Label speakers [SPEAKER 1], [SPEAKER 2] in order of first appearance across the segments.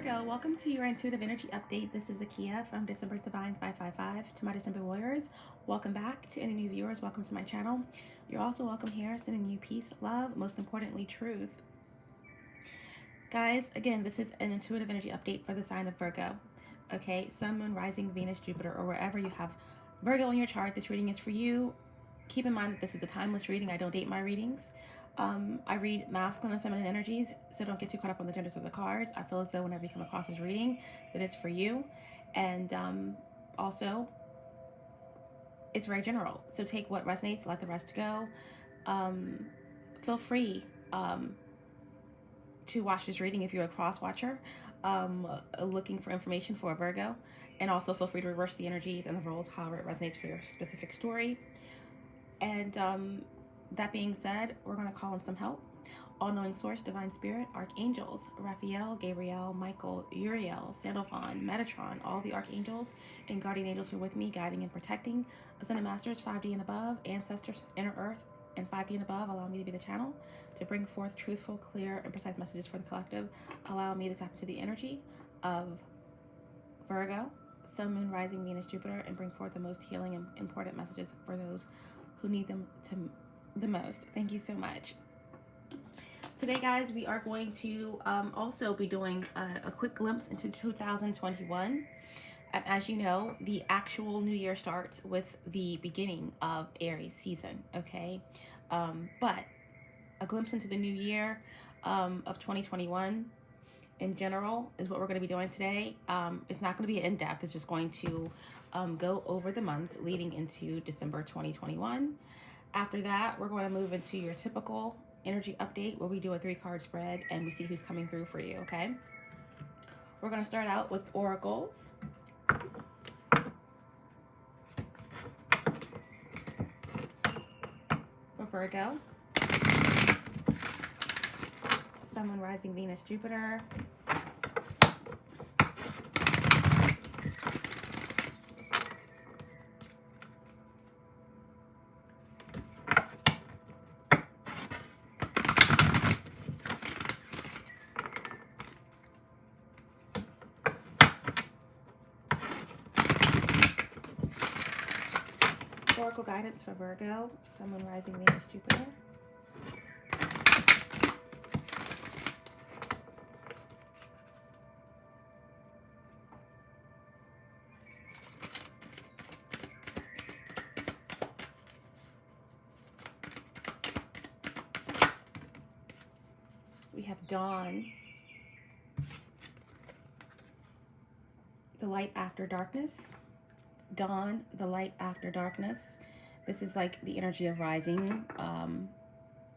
[SPEAKER 1] Virgo, welcome to your intuitive energy update. This is Akia from December's Divine 555. To my December warriors, welcome back. To any new viewers, welcome to my channel. You're also welcome here, sending you peace, love, most importantly, truth. Guys, again, this is an intuitive energy update for the sign of Virgo. Okay, Sun, Moon, Rising, Venus, Jupiter, or wherever you have Virgo in your chart, this reading is for you. Keep in mind that this is a timeless reading. I don't date my readings. I read masculine and feminine energies, so don't get too caught up on the genders of the cards. I feel as though whenever you come across this reading, that it's for you. And also, it's very general. So take what resonates, let the rest go. Feel free to watch this reading if you're a cross watcher, looking for information for a Virgo. And also feel free to reverse the energies and the roles, however it resonates for your specific story. And that being said, we're going to call in some help. All-knowing source, divine spirit, archangels, Raphael, Gabriel, Michael, Uriel, Sandalphon, Metatron, all the archangels and guardian angels who are with me, guiding and protecting. Ascended masters, 5D and above, ancestors, inner earth, and 5D and above, allow me to be the channel to bring forth truthful, clear, and precise messages for the collective. Allow me to tap into the energy of Virgo, Sun, Moon, Rising, Venus, Jupiter, and bring forth the most healing and important messages for those who need them the most. Thank you so much. Today, guys, we are going to also be doing a quick glimpse into 2021. As you know, the actual new year starts with the beginning of Aries season, okay? But a glimpse into the new year of 2021 in general is what we're going to be doing today. It's not going to be in-depth. It's just going to go over the months leading into December 2021. After that, we're going to move into your typical energy update where we do a 3-card spread and we see who's coming through for you, okay? We're going to start out with oracles. For Virgo. Sun, Moon, Rising, Venus, Jupiter. Oracle guidance for Virgo, Sun, Moon, Rising, Venus, Jupiter. We have dawn, the light after darkness. Dawn, the light after darkness. This is like the energy of rising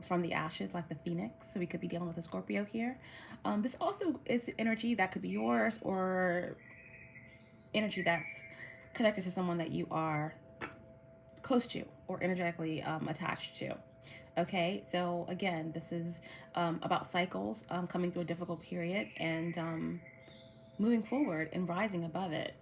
[SPEAKER 1] from the ashes, like the phoenix. So we could be dealing with a Scorpio here. This also is energy that could be yours, or energy that's connected to someone that you are close to or energetically attached to. Okay, so again, this is about cycles, coming through a difficult period and moving forward and rising above it.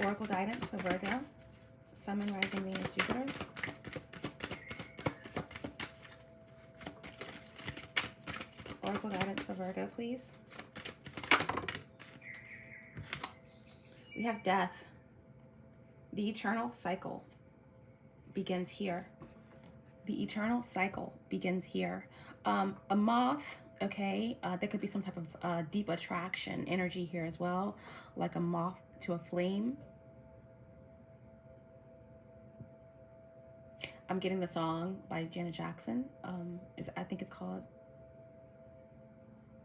[SPEAKER 1] Oracle guidance for Virgo, Sun, Moon, Rising, Venus, Jupiter. Oracle guidance for Virgo, please. We have death. The eternal cycle begins here. The eternal cycle begins here. A moth, okay, there could be some type of deep attraction energy here as well, like a moth to a flame. I'm getting the song by Janet Jackson. I think it's called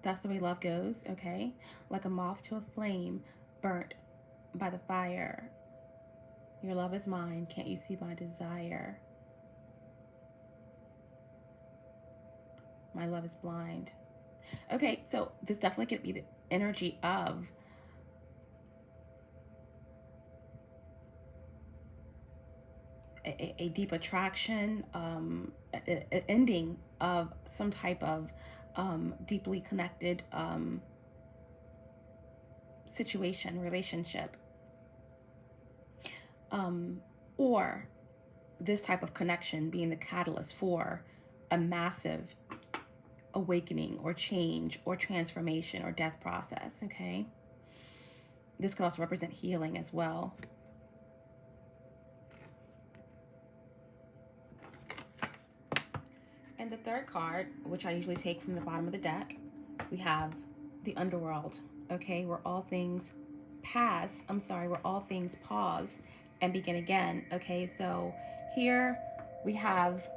[SPEAKER 1] That's the Way Love Goes, okay? Like a moth to a flame, burnt by the fire. Your love is mine, can't you see my desire? My love is blind. Okay, so this definitely could be the energy of a deep attraction, ending of some type of deeply connected situation, relationship, or this type of connection being the catalyst for a massive awakening or change or transformation or death process, okay? This could also represent healing as well. And the third card, which I usually take from the bottom of the deck, we have the underworld, okay? Where all things where all things pause and begin again, okay? So here we have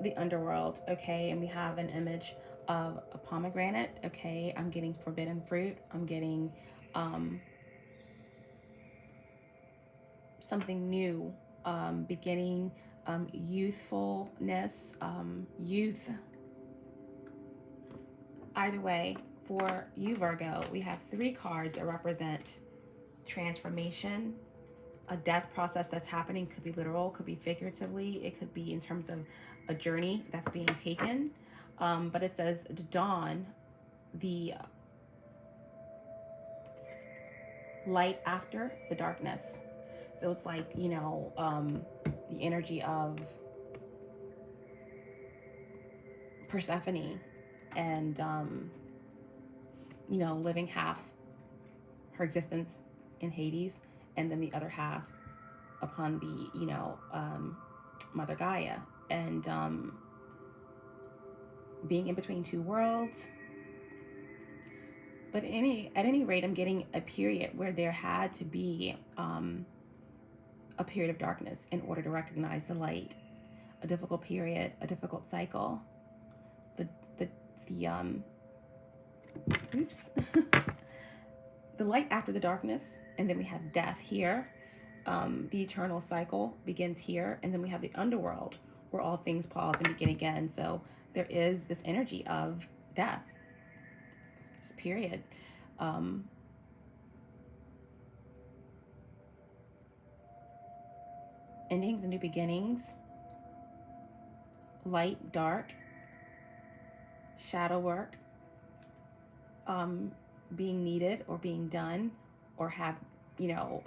[SPEAKER 1] the underworld, okay? And we have an image of a pomegranate, okay? I'm getting forbidden fruit. I'm getting something new, beginning, youthfulness, youth. Either way, for you, Virgo, we have 3 cards that represent transformation, a death process that's happening. Could be literal, could be figuratively, it could be in terms of a journey that's being taken. But it says the dawn, the light after the darkness. So it's like, you know, the energy of Persephone and, you know, living half her existence in Hades and then the other half upon the, you know, Mother Gaia. And being in between 2 worlds. But at any rate, I'm getting a period where there had to be a period of darkness in order to recognize the light. A difficult period, a difficult cycle. The light after the darkness, and then we have death here. The eternal cycle begins here, and then we have the underworld where all things pause and begin again. So there is this energy of death, this period. Endings and new beginnings, light, dark, shadow work, being needed or being done or have, you know,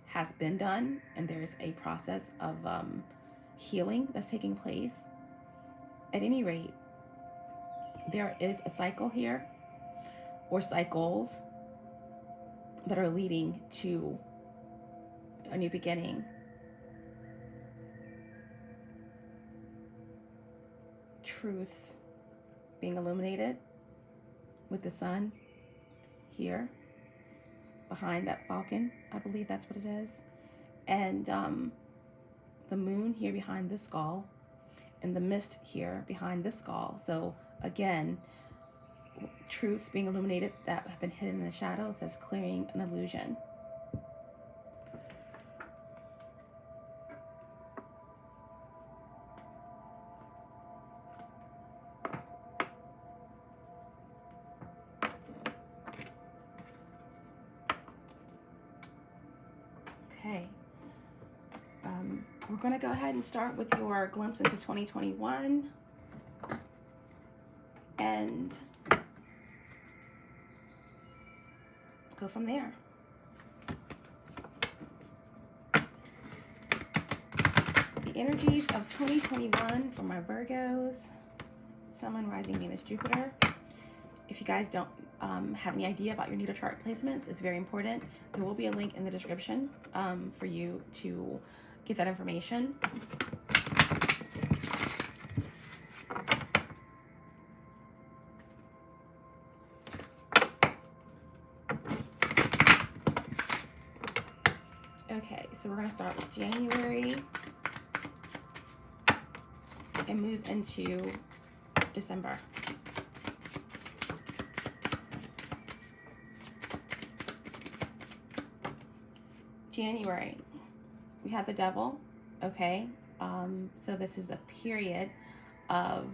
[SPEAKER 1] has been done, and there's a process of healing that's taking place. At any rate, there is a cycle here or cycles that are leading to a new beginning. Truths being illuminated with the sun here behind that falcon. I believe that's what it is. And the moon here behind this skull, and the mist here behind this skull. So again, truths being illuminated that have been hidden in the shadows, as clearing an illusion. Okay. We're going to go ahead and start with your glimpse into 2021 and go from there. The energies of 2021 for my Virgos, Sun, Moon, Rising, Venus, Jupiter. If you guys don't have any idea about your natal chart placements, it's very important. There will be a link in the description for you to get that information. Okay, so we're going to start with January and move into December. January, we have the devil, okay? So this is a period of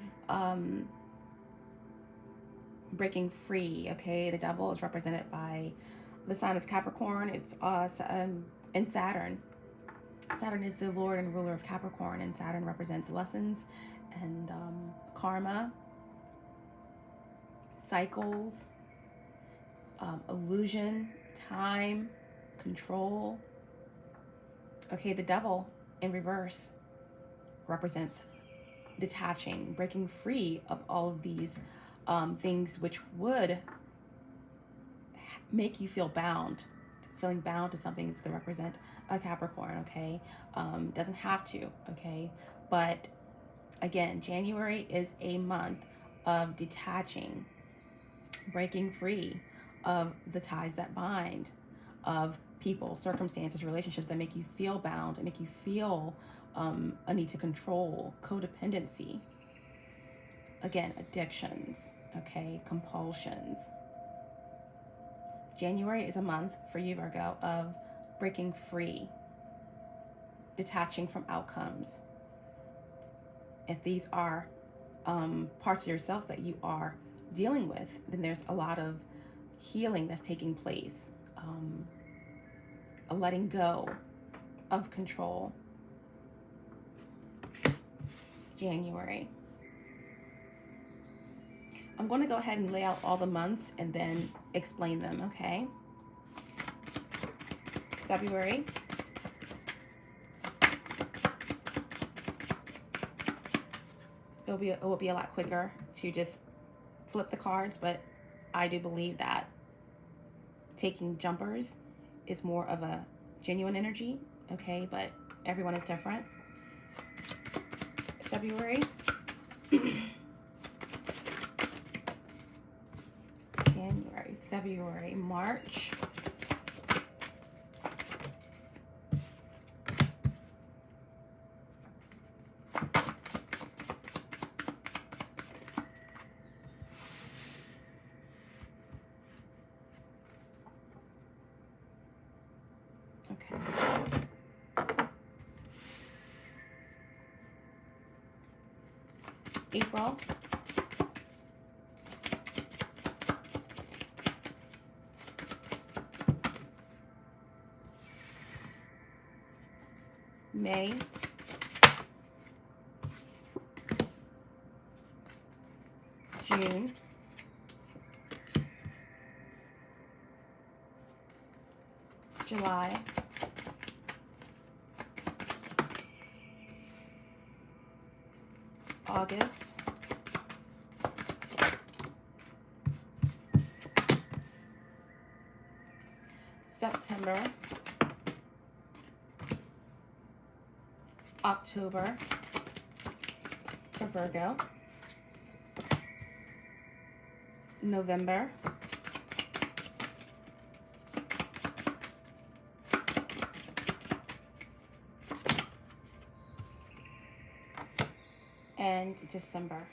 [SPEAKER 1] breaking free, okay? The devil is represented by the sign of Capricorn. It's and Saturn. Saturn is the lord and ruler of Capricorn, and Saturn represents lessons and karma, cycles, illusion, time, control. Okay, the devil in reverse represents detaching, breaking free of all of these things which would make you feel bound. Feeling bound to something is going to represent a Capricorn, okay? Doesn't have to, okay? But again, January is a month of detaching, breaking free of the ties that bind, of people, circumstances, relationships that make you feel bound and make you feel a need to control, codependency. Again, addictions, okay, compulsions. January is a month for you, Virgo, of breaking free, detaching from outcomes. If these are parts of yourself that you are dealing with, then there's a lot of healing that's taking place, a letting go of control. January. I'm going to go ahead and lay out all the months and then explain them, okay? February. It will be a lot quicker to just flip the cards, but I do believe that taking jumpers is more of a genuine energy, okay? But everyone is different. February. January, February, March. Okay. April. May. June. July. August. September. October for Virgo. November. And December.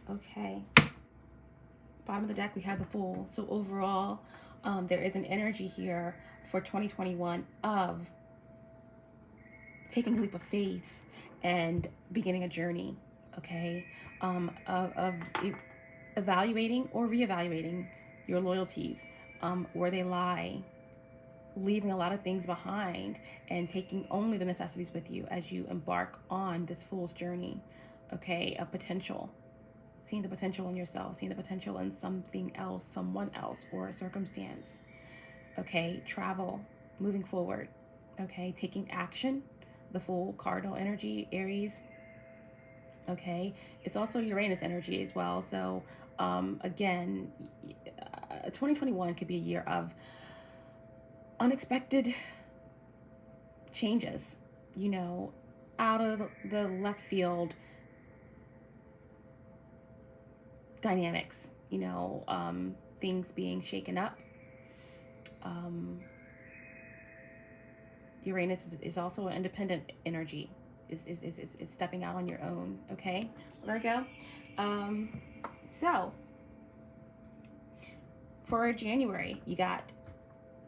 [SPEAKER 1] Okay. Bottom of the deck, we have the Fool. So overall, there is an energy here for 2021 of taking a leap of faith and beginning a journey, okay? Of evaluating or reevaluating your loyalties, where they lie, leaving a lot of things behind and taking only the necessities with you as you embark on this Fool's journey, okay? Of potential. Seeing the potential in yourself, seeing the potential in something else, someone else, or a circumstance. Okay, travel, moving forward. Okay, taking action, the Fool, cardinal energy, Aries. Okay, it's also Uranus energy as well. So again, 2021 could be a year of unexpected changes, you know, out of the left field dynamics, you know, things being shaken up. Uranus is also an independent energy, is stepping out on your own, okay, Virgo? So, for January, you got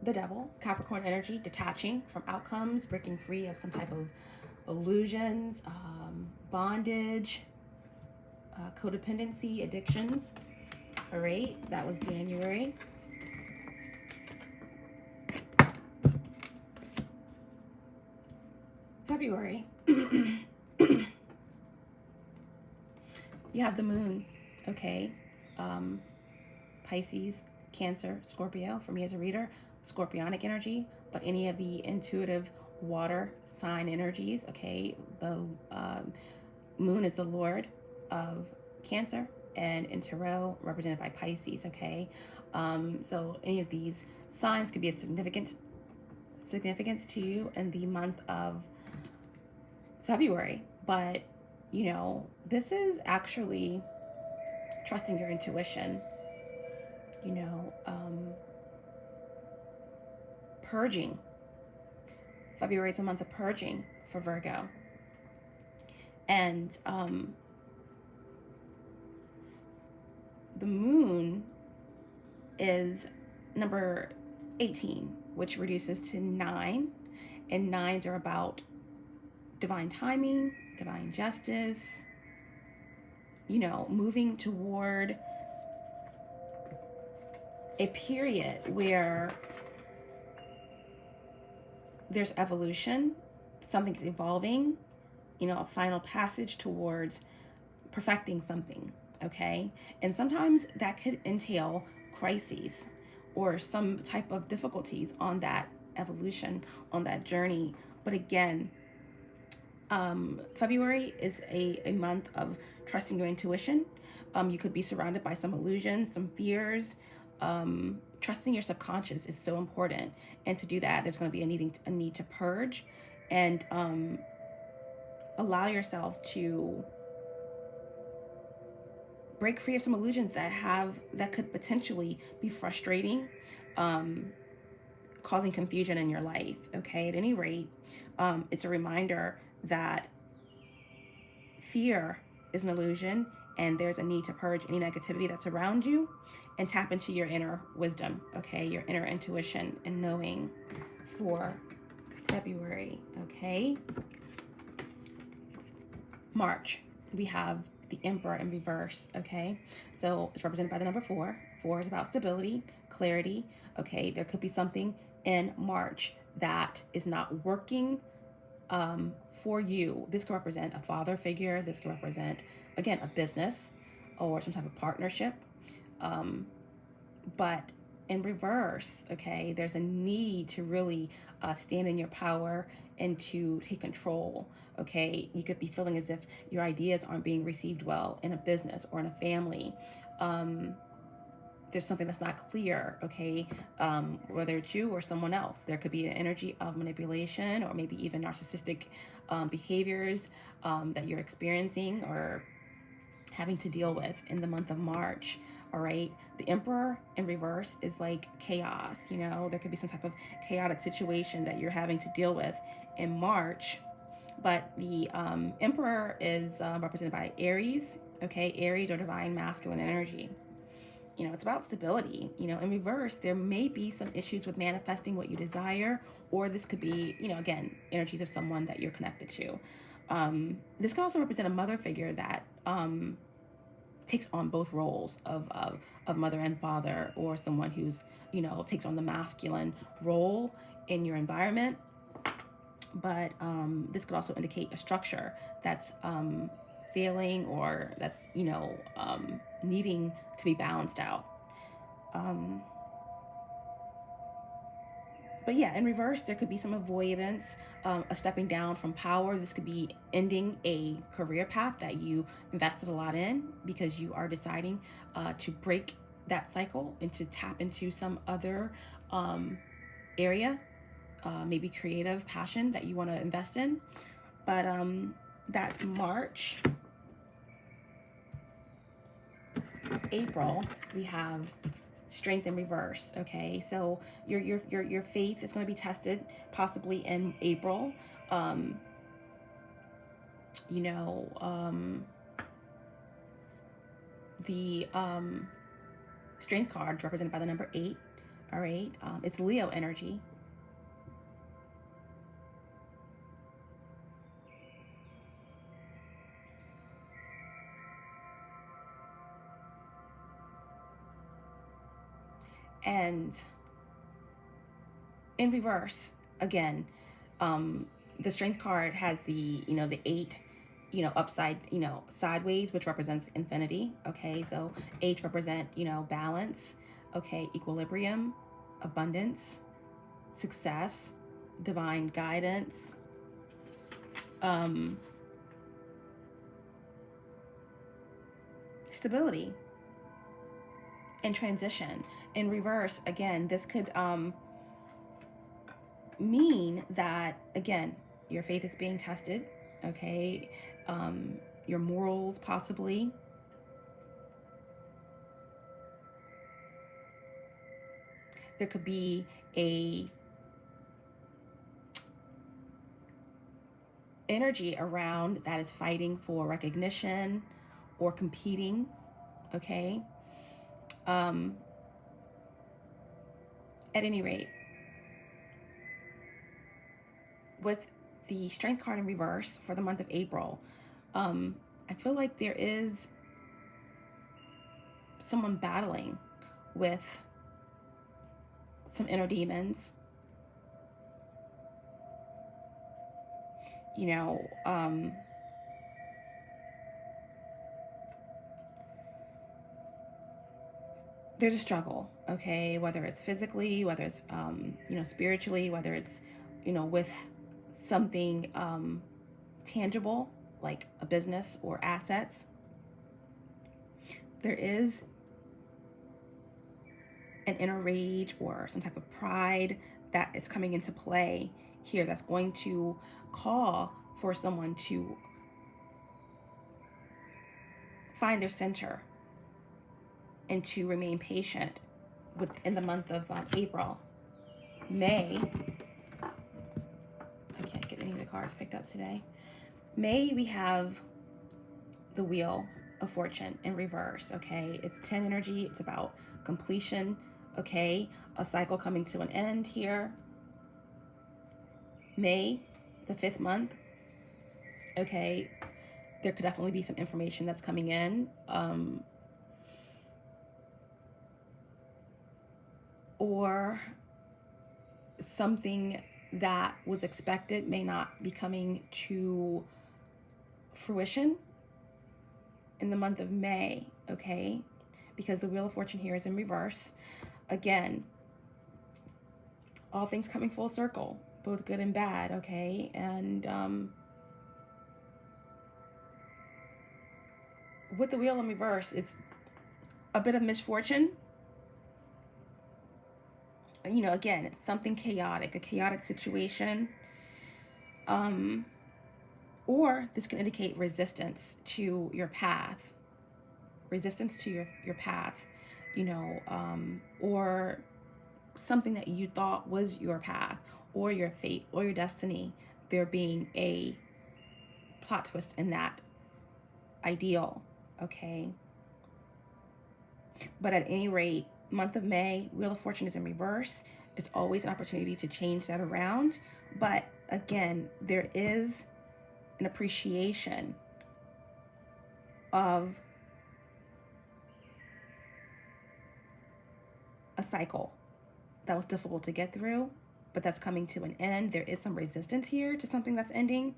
[SPEAKER 1] the Devil, Capricorn energy, detaching from outcomes, breaking free of some type of illusions, bondage, codependency, addictions. All right, that was January. February, you have the moon, okay? Pisces, Cancer, Scorpio, for me as a reader, scorpionic energy, but any of the intuitive water sign energies, okay? The moon is the lord of Cancer, and in tarot, represented by Pisces, okay? So any of these signs could be a significance to you in the month of February. But, you know, this is actually trusting your intuition, you know, purging. February is a month of purging for Virgo. And the moon is number 18, which reduces to 9. And 9s are about divine timing, divine justice, you know, moving toward a period where there's evolution, something's evolving, you know, a final passage towards perfecting something, okay? And sometimes that could entail crises or some type of difficulties on that evolution, on that journey. But again, February is a month of trusting your intuition. You could be surrounded by some illusions, some fears. Trusting your subconscious is so important. And to do that, there's going to be a need to purge and allow yourself to break free of some illusions that could potentially be frustrating, causing confusion in your life. Okay, at any rate, it's a reminder that fear is an illusion, and there's a need to purge any negativity that's around you and tap into your inner wisdom, okay, your inner intuition and knowing for February, okay? March, we have the Emperor in reverse, okay? So it's represented by the number 4. 4 is about stability, clarity, okay? There could be something in March that is not working for you. This could represent a father figure. This could represent, again, a business or some type of partnership. But in reverse, okay, there's a need to really stand in your power and to take control, okay? You could be feeling as if your ideas aren't being received well in a business or in a family. There's something that's not clear, okay? Whether it's you or someone else. There could be an energy of manipulation or maybe even narcissistic behaviors that you're experiencing or having to deal with in the month of March, all right? The Emperor in reverse is like chaos, you know? There could be some type of chaotic situation that you're having to deal with in March. But the Emperor is represented by Aries, okay? Aries or divine masculine energy. You know, it's about stability. You know, in reverse, there may be some issues with manifesting what you desire, or this could be, you know, again, energies of someone that you're connected to. This can also represent a mother figure that takes on both roles of mother and father, or someone who's, you know, takes on the masculine role in your environment. But this could also indicate a structure that's failing or that's, you know, needing to be balanced out. But yeah, in reverse, there could be some avoidance, a stepping down from power. This could be ending a career path that you invested a lot in because you are deciding to break that cycle and to tap into some other area, maybe creative passion that you want to invest in. But that's March. April, we have strength in reverse. Okay, so your faith is going to be tested possibly in April. You know, the strength card represented by the number 8. All right, it's Leo energy. And in reverse, again, the Strength card has the, the 8, upside, sideways, which represents infinity. Okay, so 8 represent, balance. Okay, equilibrium, abundance, success, divine guidance, stability, and transition. In reverse, again, this could mean that, again, your faith is being tested. Okay, your morals, possibly. There could be a energy around that is fighting for recognition or competing. Okay, at any rate, with the Strength card in reverse for the month of April, I feel like there is someone battling with some inner demons. There's a struggle, okay, whether it's physically, whether it's spiritually, whether it's with something tangible like a business or assets. There is an inner rage or some type of pride that is coming into play here, that's going to call for someone to find their center and to remain patient within the month of April. May, I can't get any of the cards picked up today. May, we have the Wheel of Fortune in reverse. Okay, it's 10 energy. It's about completion. Okay, a cycle coming to an end here. May, the 5th month. Okay, there could definitely be some information that's coming in. Or something that was expected may not be coming to fruition in the month of May, okay? Because the Wheel of Fortune here is in reverse. Again, all things coming full circle, both good and bad, okay? And with the Wheel in reverse, it's a bit of misfortune. Again, it's something chaotic, a chaotic situation. Or this can indicate resistance to your path, your path, or something that you thought was your path or your fate or your destiny, there being a plot twist in that ideal, okay? But at any rate, month of May, Wheel of Fortune is in reverse. It's always an opportunity to change that around. But again, there is an appreciation of a cycle that was difficult to get through, but that's coming to an end. There is some resistance here to something that's ending,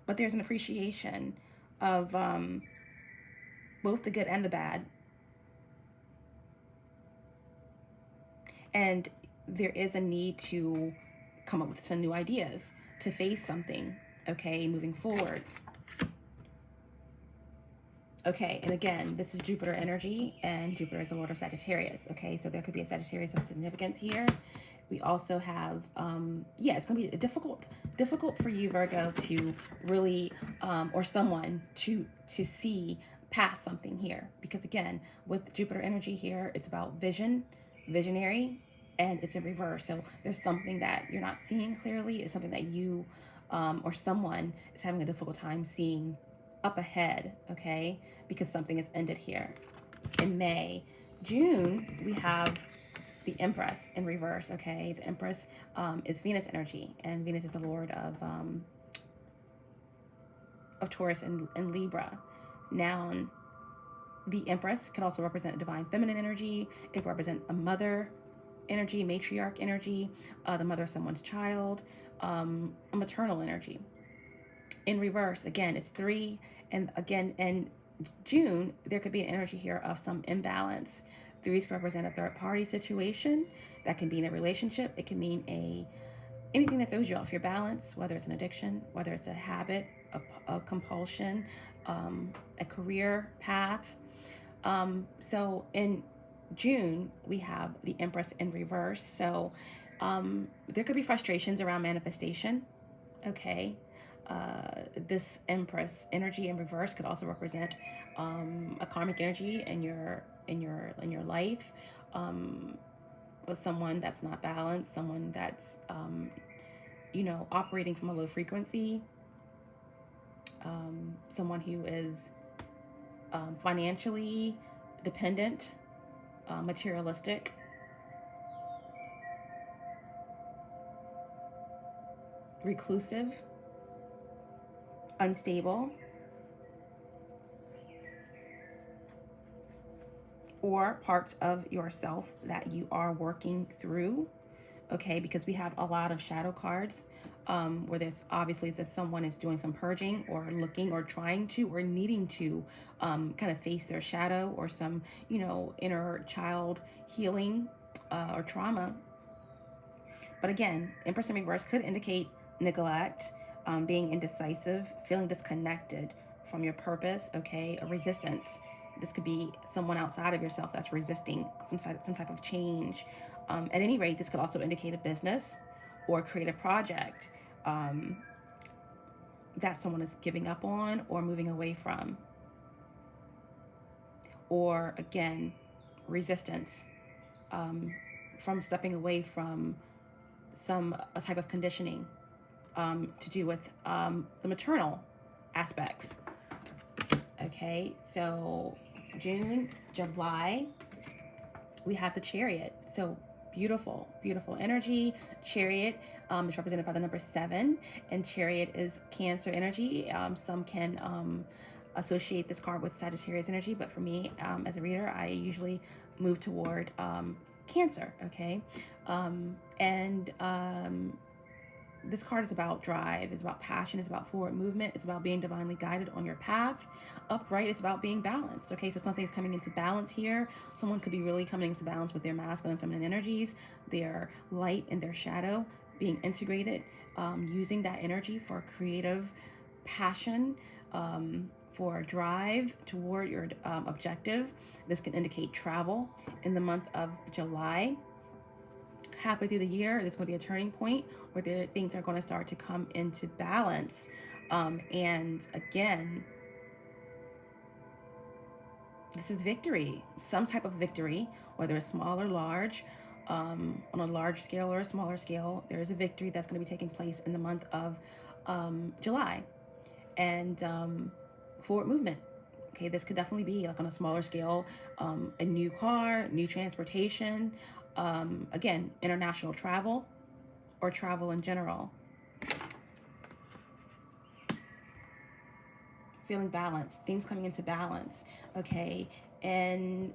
[SPEAKER 1] but there's an appreciation of both the good and the bad. And there is a need to come up with some new ideas to face something, okay, moving forward. Okay, and again, this is Jupiter energy, and Jupiter is the lord of Sagittarius, okay? So there could be a Sagittarius of significance here. We also have, it's going to be difficult for you, Virgo, to really, or someone to see past something here. Because again, with Jupiter energy here, it's about visionary, and it's in reverse. So there's something that you're not seeing clearly. It's something that you or someone is having a difficult time seeing up ahead, okay? Because something has ended here. In May, June, we have the Empress in reverse, okay? The Empress is Venus energy, and Venus is the lord of Taurus and Libra. Now, the Empress can also represent divine feminine energy. It can represent a mother energy, matriarch energy, the mother of someone's child, a maternal energy. In reverse, again, it's 3, and again, in June, there could be an energy here of some imbalance. 3s represent a third party situation. That can be in a relationship. It can mean anything that throws you off your balance, whether it's an addiction, whether it's a habit, a compulsion, a career path. So in June, we have the Empress in reverse. So there could be frustrations around manifestation. Okay. This Empress energy in reverse could also represent a karmic energy in your life, with someone that's not balanced, someone that's operating from a low frequency, someone who is financially dependent, materialistic, reclusive, unstable, or parts of yourself that you are working through. Okay, because we have a lot of shadow cards, where there's obviously that someone is doing some purging or looking or trying to or needing to kind of face their shadow, or some inner child healing or trauma. But again, Empress in reverse could indicate neglect, being indecisive, feeling disconnected from your purpose. Okay, a resistance. This could be someone outside of yourself that's resisting some type of change. At any rate, this could also indicate a business or a creative project that someone is giving up on or moving away from. Or again, resistance from stepping away from a type of conditioning to do with the maternal aspects. Okay, so June, July, we have the Chariot. So beautiful, beautiful energy. Chariot is represented by the number 7, and Chariot is Cancer energy. Some can associate this card with Sagittarius energy, but for me, as a reader, I usually move toward Cancer. Okay, this card is about drive, it's about passion, it's about forward movement, it's about being divinely guided on your path. Upright, it's about being balanced. Okay, so something's coming into balance here. Someone could be really coming into balance with their masculine and feminine energies, their light and their shadow being integrated, using that energy for creative passion, for drive toward your objective. This can indicate travel in the month of July. Halfway through the year, there's going to be a turning point where things are going to start to come into balance. And again, this is victory, some type of victory, whether it's small or large, on a large scale or a smaller scale. There is a victory that's going to be taking place in the month of July. And forward movement. Okay, this could definitely be like on a smaller scale, a new car, new transportation, again, international travel or travel in general. Feeling balanced, things coming into balance. Okay, in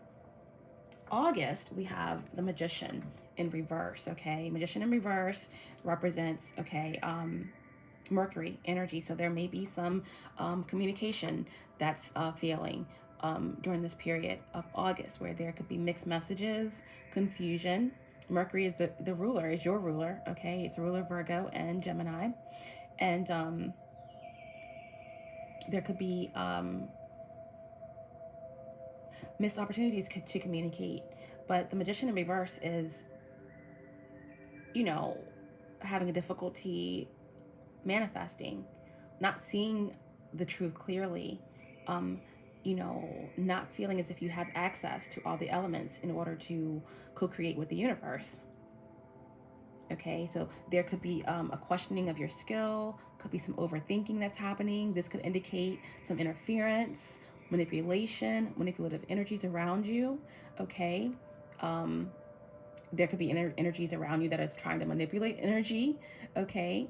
[SPEAKER 1] August, we have the Magician in reverse. Okay, Magician in reverse represents, okay, Mercury energy. So there may be some communication that's failing during this period of August, where there could be mixed messages, confusion. Mercury is the ruler, is your ruler. Okay, it's ruler Virgo and Gemini. And there could be missed opportunities to communicate. But the Magician in reverse is, having a difficulty manifesting, not seeing the truth clearly, not feeling as if you have access to all the elements in order to co-create with the universe. Okay, so there could be a questioning of your skill, could be some overthinking that's happening. This could indicate some interference, manipulation, manipulative energies around you. Okay, there could be energies around you that is trying to manipulate energy. Okay,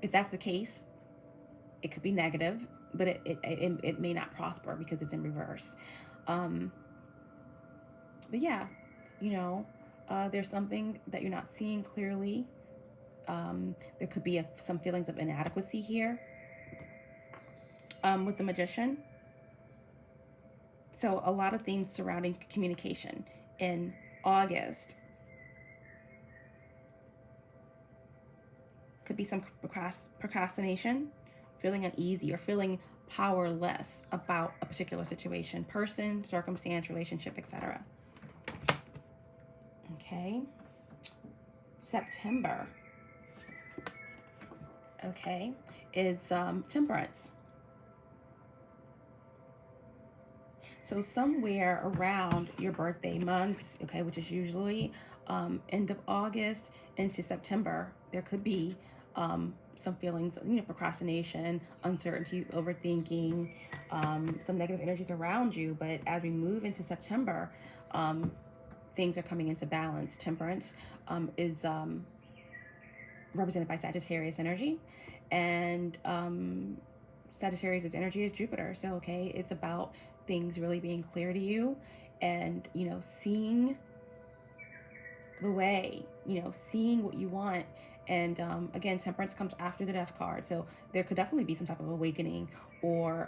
[SPEAKER 1] if that's the case, it could be negative, but it may not prosper because it's in reverse. But yeah, there's something that you're not seeing clearly. There could be some feelings of inadequacy here with the Magician. So a lot of things surrounding communication in August. Could be some procrastination, feeling uneasy, or feeling powerless about a particular situation, person, circumstance, relationship, etc. Okay. September. Okay. It's temperance. So somewhere around your birthday months, okay, which is usually end of August into September, there could be some feelings, procrastination, uncertainty, overthinking, some negative energies around you. But as we move into September, things are coming into balance. Temperance is represented by Sagittarius energy, and Sagittarius' energy is Jupiter. So, okay, it's about things really being clear to you, and, seeing the way, seeing what you want. And again, temperance comes after the death card. So there could definitely be some type of awakening or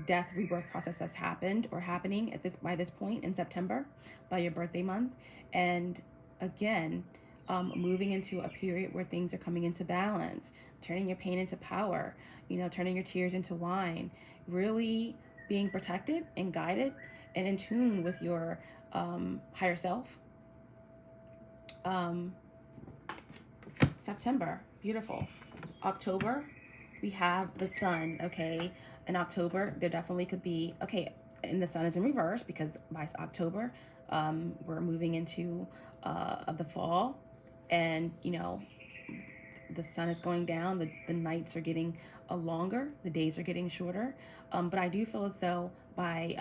[SPEAKER 1] death rebirth process that's happened or happening by this point in September, by your birthday month. And again, moving into a period where things are coming into balance, turning your pain into power, turning your tears into wine, really being protected and guided and in tune with your higher self. September, beautiful. October, we have the sun. Okay, in October there definitely could be, okay, and the sun is in reverse because by October we're moving into the fall, and the sun is going down, the nights are getting longer, the days are getting shorter, but I do feel as though by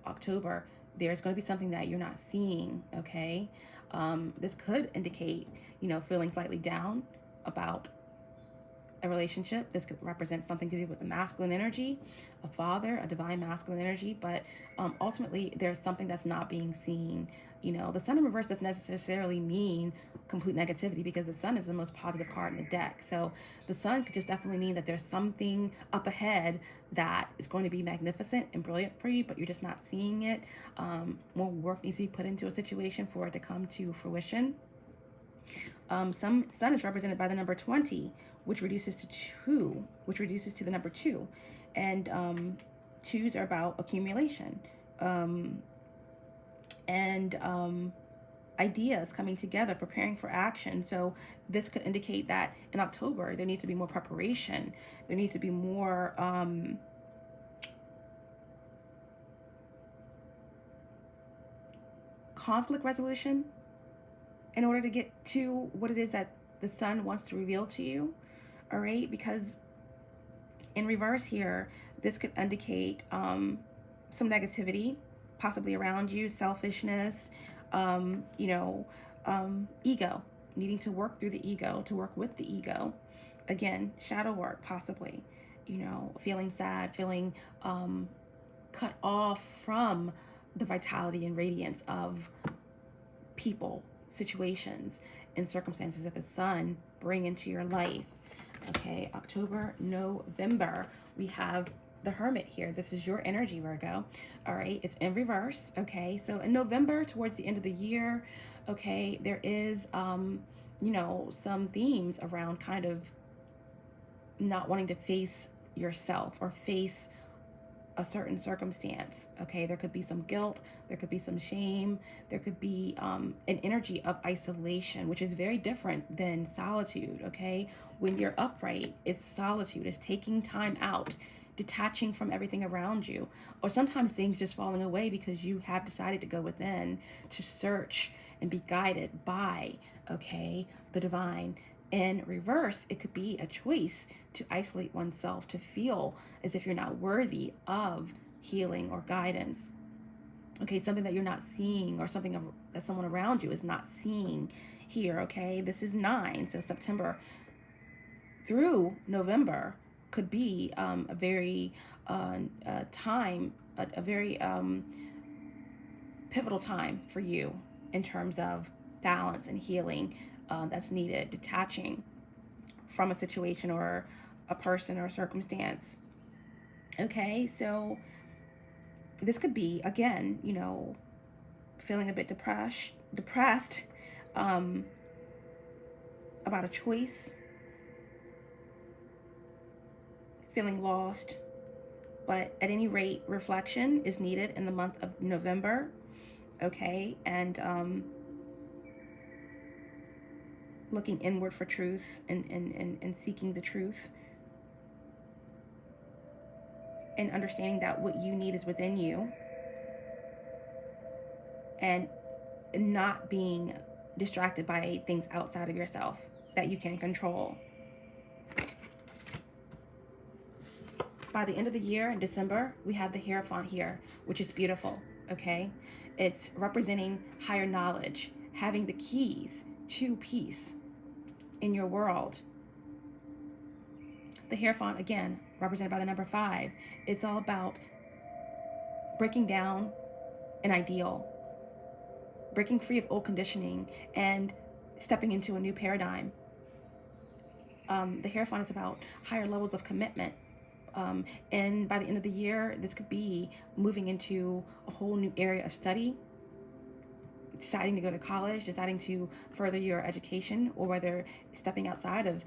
[SPEAKER 1] October there's going to be something that you're not seeing. Okay, this could indicate feeling slightly down about a relationship. This could represent something to do with the masculine energy, a father, a divine masculine energy, but ultimately there's something that's not being seen. The sun in reverse doesn't necessarily mean complete negativity, because the sun is the most positive card in the deck. So the sun could just definitely mean that there's something up ahead that is going to be magnificent and brilliant for you, but you're just not seeing it. More work needs to be put into a situation for it to come to fruition. Some sun is represented by the number 20, which reduces to 2, which reduces to the number 2. And 2s are about accumulation. And ideas coming together, preparing for action. So this could indicate that in October there needs to be more preparation. There needs to be more conflict resolution in order to get to what it is that the sun wants to reveal to you. All right, because in reverse here, this could indicate some negativity possibly around you, selfishness, ego, needing to work through the ego, to work with the ego. Again, shadow work, possibly, feeling sad, feeling cut off from the vitality and radiance of people, situations, and circumstances that the sun bring into your life. Okay, October, November, we have the Hermit here. This is your energy, Virgo. All right, it's in reverse. Okay, so in November, towards the end of the year, okay, there is some themes around kind of not wanting to face yourself or face a certain circumstance. Okay, there could be some guilt, there could be some shame, there could be an energy of isolation, which is very different than solitude. Okay, when you're upright, it's solitude, it's taking time out, detaching from everything around you, or sometimes things just falling away because you have decided to go within to search and be guided by, okay, the divine. In reverse, it could be a choice to isolate oneself, to feel as if you're not worthy of healing or guidance. Okay, something that you're not seeing, or something that someone around you is not seeing here. Okay, this is 9, so September through November could be a very very pivotal time for you in terms of balance and healing. that's needed, detaching from a situation or a person or a circumstance. Okay, so this could be, again, you know, feeling a bit depressed about a choice, feeling lost. But at any rate, reflection is needed in the month of November. Okay, and looking inward for truth and seeking the truth, and understanding that what you need is within you, and not being distracted by things outside of yourself that you can't control. By the end of the year in December, we have the Hierophant here, which is beautiful, okay? It's representing higher knowledge, having the keys to peace in your world. The Hierophant, again, represented by the number 5, it's all about breaking down an ideal, breaking free of old conditioning, and stepping into a new paradigm. The Hierophant is about higher levels of commitment. And by the end of the year, this could be moving into a whole new area of study, deciding to go to college, deciding to further your education, or whether stepping outside of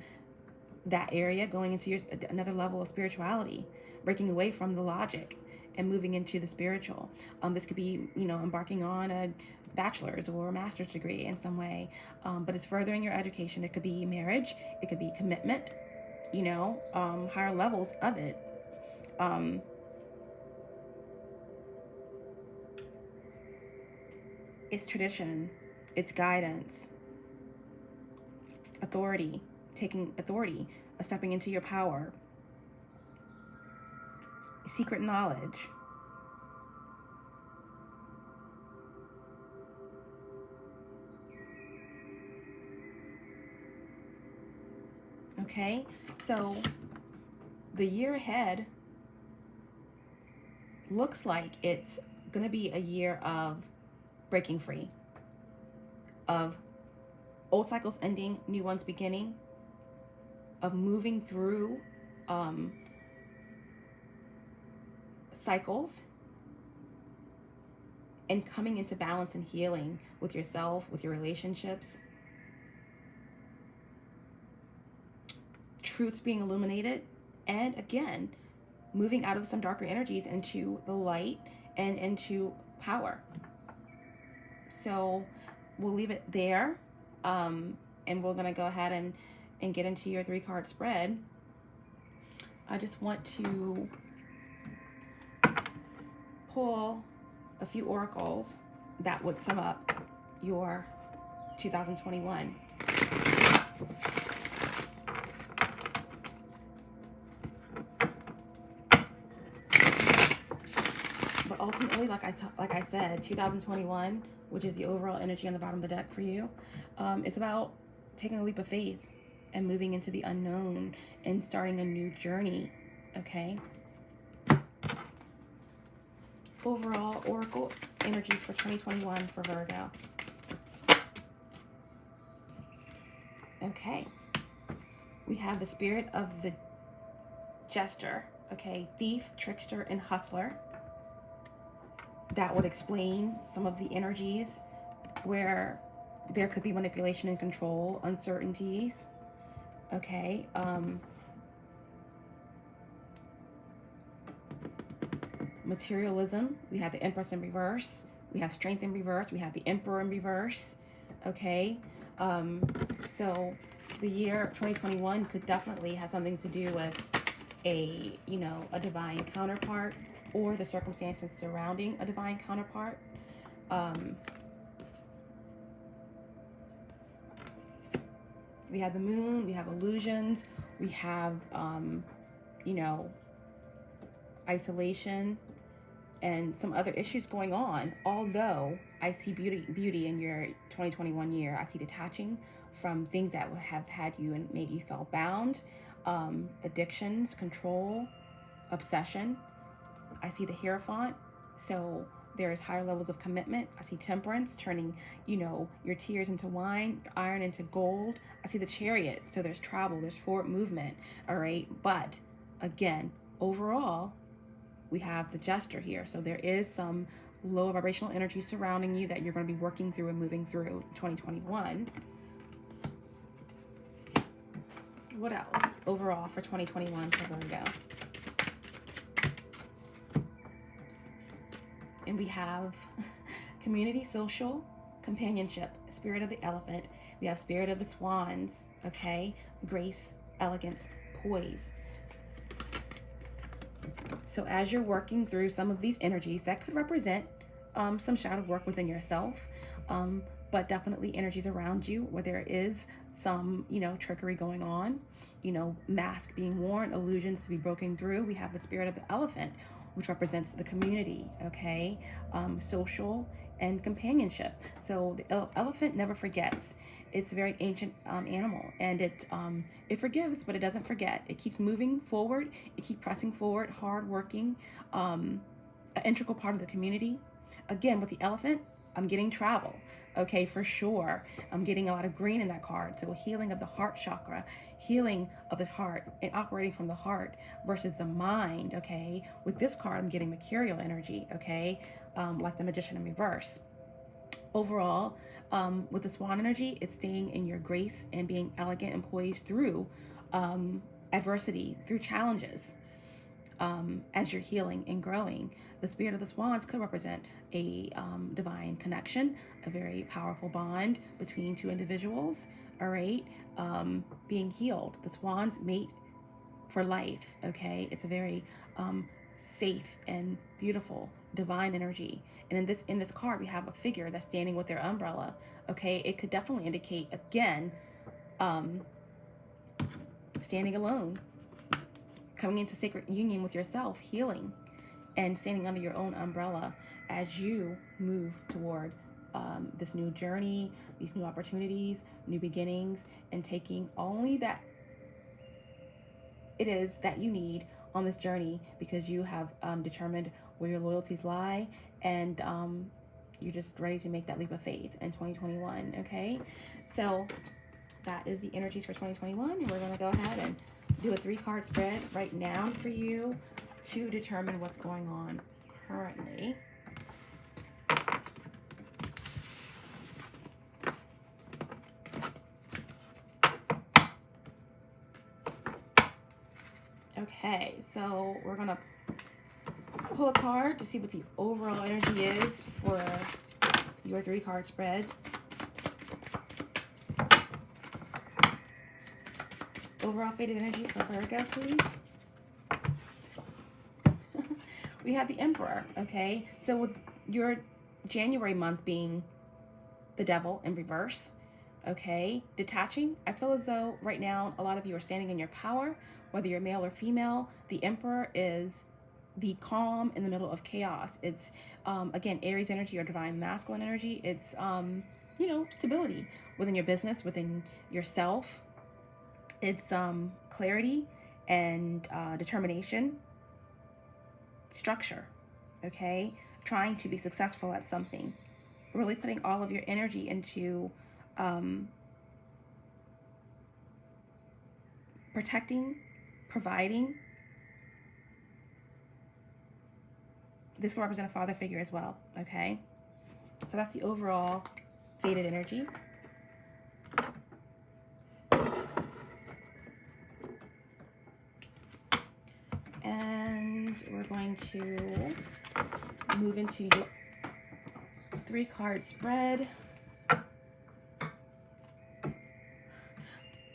[SPEAKER 1] that area, going into another level of spirituality, breaking away from the logic and moving into the spiritual. This could be, you know, embarking on a bachelor's or a master's degree in some way, but it's furthering your education. It could be marriage, it could be commitment, you know, higher levels of it. It's tradition, it's guidance, authority, taking authority, stepping into your power, secret knowledge. Okay, so the year ahead looks like it's going to be a year of breaking free, of old cycles ending, new ones beginning, of moving through cycles and coming into balance and healing with yourself, with your relationships. Truths being illuminated, and again, moving out of some darker energies into the light and into power. So we'll leave it there, and we're going to go ahead and get into your 3-card spread. I just want to pull a few oracles that would sum up your 2021. But ultimately, like I said, 2021, which is the overall energy on the bottom of the deck for you, it's about taking a leap of faith and moving into the unknown and starting a new journey, okay? Overall oracle energies for 2021 for Virgo. Okay. We have the spirit of the jester, okay? Thief, trickster, and hustler. That would explain some of the energies where there could be manipulation and control, uncertainties, okay? Materialism, we have the Empress in reverse, we have Strength in reverse, we have the Emperor in reverse, okay? So the year 2021 could definitely have something to do with a divine counterpart, or the circumstances surrounding a divine counterpart. We have the moon, we have illusions, we have, isolation, and some other issues going on. Although I see beauty in your 2021 year. I see detaching from things that have had you and made you feel bound, addictions, control, obsession. I see the Hierophant. So There's higher levels of commitment. I see temperance, turning, you know, your tears into wine, your iron into gold. I see the chariot. So there's travel, there's forward movement. All right. But again, overall, we have the jester here. So there is some low vibrational energy surrounding you that you're going to be working through and moving through 2021. What else overall for 2021 for Virgo? And we have community, social, companionship, spirit of the elephant. We have spirit of the swans, okay? Grace, elegance, poise. So as you're working through some of these energies, that could represent some shadow work within yourself, but definitely energies around you where there is some, you know, trickery going on, you know, mask being worn, illusions to be broken through. We have the spirit of the elephant, which represents the community, okay? Social and companionship. So the elephant never forgets. It's a very ancient animal, and it forgives, but it doesn't forget. It keeps moving forward. It keeps pressing forward, hard working, an integral part of the community. Again, with the elephant, I'm getting travel, okay, for sure. I'm getting a lot of green in that card. So healing of the heart chakra, healing of the heart and operating from the heart versus the mind, okay? With this card, I'm getting mercurial energy, okay? Like the magician in reverse. Overall, with the swan energy, it's staying in your grace and being elegant and poised through adversity, through challenges. As you're healing and growing. The spirit of the swans could represent a divine connection, a very powerful bond between two individuals, all right? Being healed. The swans mate for life, okay? It's a very safe and beautiful divine energy. And in this card, we have a figure that's standing with their umbrella, okay? It could definitely indicate, again, standing alone, coming into sacred union with yourself, healing, and standing under your own umbrella as you move toward this new journey, these new opportunities, new beginnings, and taking only that it is that you need on this journey, because you have determined where your loyalties lie, and you're just ready to make that leap of faith in 2021, okay? So that is the energies for 2021, and we're going to go ahead and do a 3-card spread right now for you to determine what's going on currently. Okay, so we're going to pull a card to see what the overall energy is for your 3-card spread. Overall faded energy for Virgo, please. We have the Emperor, okay? So with your January month being the Devil in reverse, okay? Detaching, I feel as though right now a lot of you are standing in your power, whether you're male or female. The Emperor is the calm in the middle of chaos. It's, again, Aries energy or divine masculine energy. It's, you know, stability within your business, within yourself. It's clarity and determination, structure, okay? Trying to be successful at something. Really putting all of your energy into protecting, providing. This will represent a father figure as well, okay? So that's the overall faded energy. And we're going to move into your 3-card spread.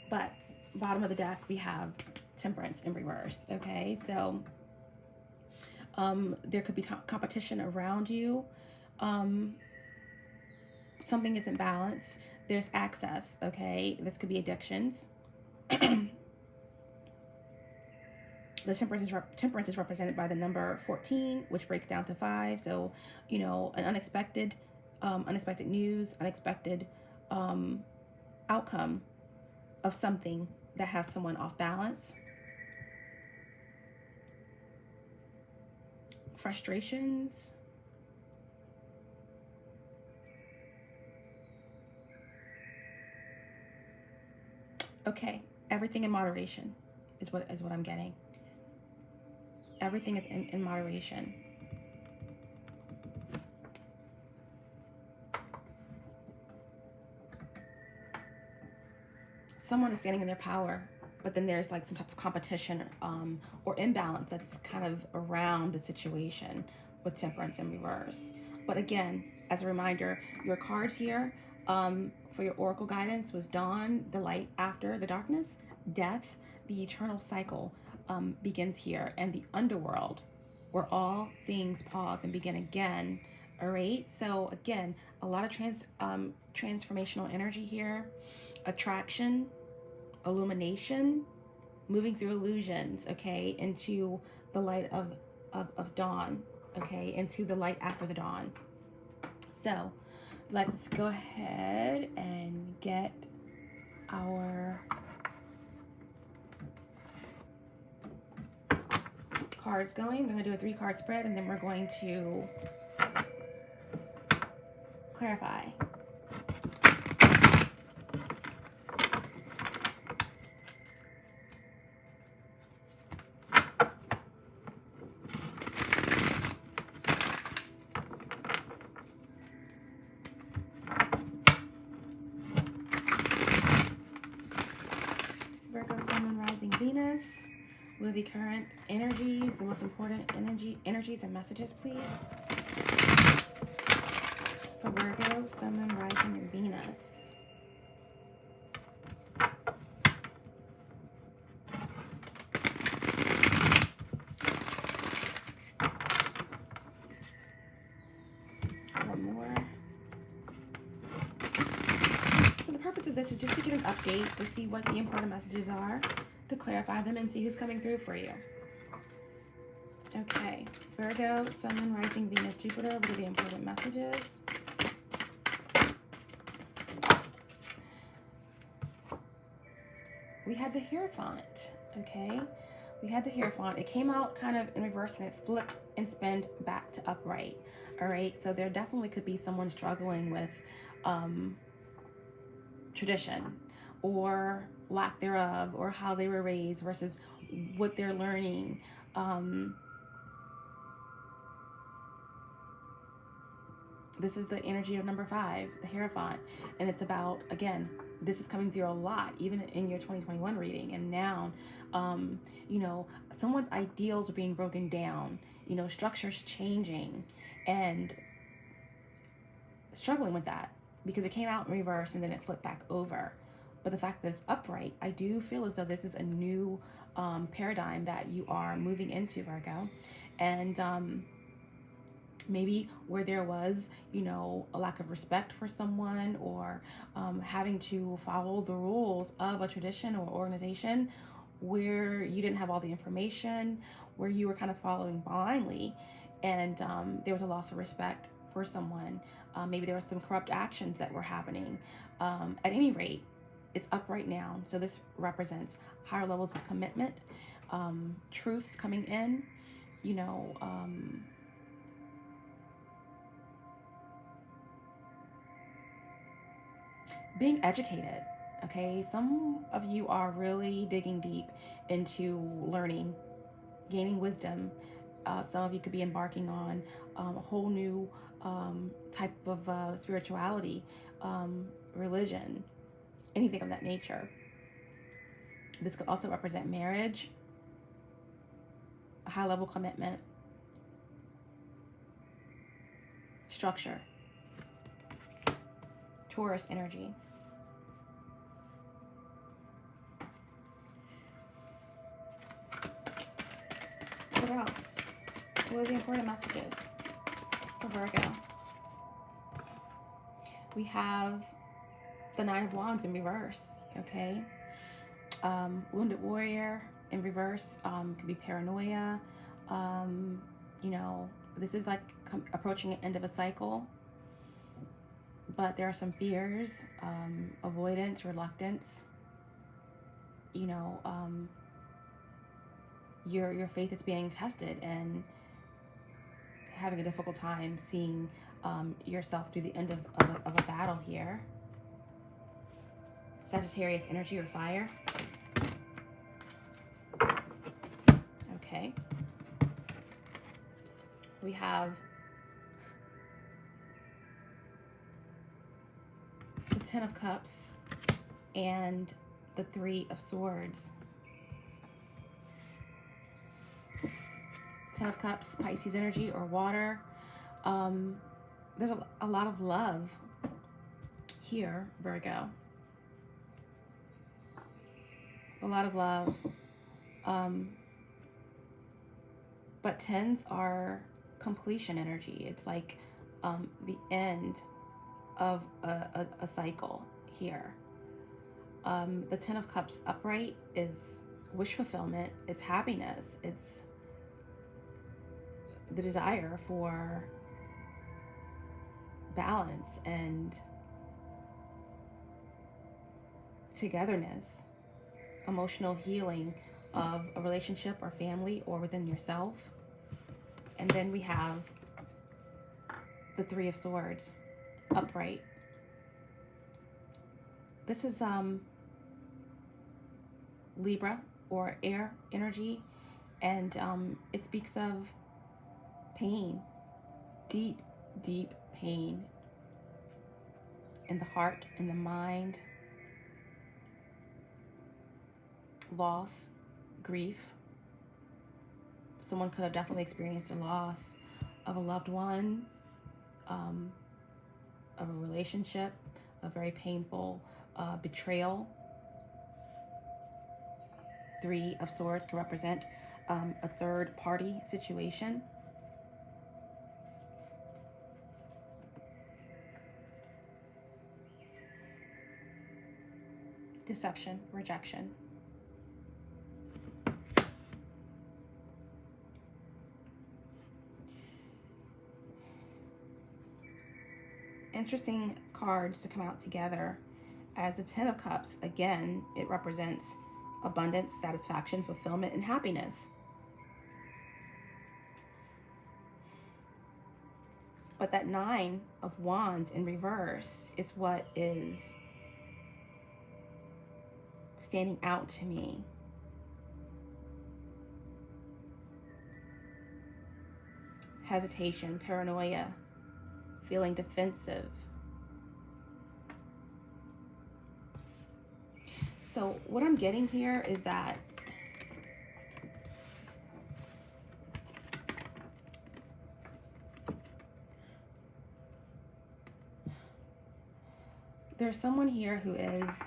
[SPEAKER 1] But bottom of the deck, we have Temperance in reverse, okay? So there could be competition around you. Something isn't balanced. There's access, okay? This could be addictions. The temperance is represented by the number 14, which breaks down to 5. So, you know, an unexpected news, unexpected outcome of something that has someone off balance. Frustrations. Okay, everything in moderation is what I'm getting. Everything is in moderation. Someone is standing in their power, but then there's like some type of competition or imbalance that's kind of around the situation with Temperance in reverse. But again, as a reminder, your cards here for your oracle guidance was dawn, the light after the darkness, death, the eternal cycle begins here, and the underworld, where all things pause and begin again. All right. So again, a lot of transformational energy here, attraction, illumination, moving through illusions, okay, into the light of dawn, okay, into the light after the dawn. So let's go ahead and get our cards going. We're going to do a 3-card spread, and then we're going to clarify. Virgo, Sun, Moon, Rising, Venus. Will the current energies, the most important energies and messages, please? For Virgo, Sun, Moon, Rising, and Venus. One more. So the purpose of this is just to get an update, to see what the important messages are, to clarify them and see who's coming through for you. Okay, Virgo, Sun, Moon, Rising, Venus, Jupiter. What are the important messages? We had the Hierophant, okay? We had the Hierophant. It came out kind of in reverse and it flipped and spun back to upright, all right? So there definitely could be someone struggling with tradition or lack thereof, or how they were raised versus what they're learning. This is the energy of number 5, the Hierophant. And it's about, again, this is coming through a lot, even in your 2021 reading. And now, you know, someone's ideals are being broken down, you know, structures changing, and struggling with that because it came out in reverse and then it flipped back over. But the fact that it's upright, I do feel as though this is a new paradigm that you are moving into, Virgo. And maybe where there was, you know, a lack of respect for someone, or having to follow the rules of a tradition or organization where you didn't have all the information, where you were kind of following blindly, and there was a loss of respect for someone. Maybe there were some corrupt actions that were happening. At any rate, it's upright now. So this represents higher levels of commitment, truths coming in, you know, being educated, okay? Some of you are really digging deep into learning, gaining wisdom. Some of you could be embarking on a whole new type of spirituality, religion, anything of that nature. This could also represent marriage, a high-level commitment, structure, Taurus energy. What else? What are the important messages for Virgo? We have the Nine of Wands in reverse, okay? Wounded Warrior in reverse could be paranoia. You know, this is like approaching the end of a cycle, but there are some fears, avoidance, reluctance. You know, your faith is being tested and having a difficult time seeing yourself through the end of a battle here. Sagittarius energy or fire. Okay. We have the Ten of Cups and the Three of Swords. Ten of Cups, Pisces energy or water. There's a lot of love here, Virgo. A lot of love. But tens are completion energy. It's like the end of a cycle here. The Ten of Cups upright is wish fulfillment. It's happiness. It's the desire for balance and togetherness, emotional healing of a relationship or family or within yourself. And then we have the Three of Swords upright. This is Libra or air energy, and it speaks of pain, deep, deep pain in the heart, in the mind, loss, grief. Someone could have definitely experienced a loss of a loved one, of a relationship, a very painful betrayal. Three of Swords can represent a third party situation. Deception, rejection. Interesting cards to come out together. As the Ten of Cups, again, it represents abundance, satisfaction, fulfillment, and happiness. But that Nine of Wands in reverse is what is standing out to me. Hesitation, paranoia, feeling defensive. So what I'm getting here is that there's someone here who is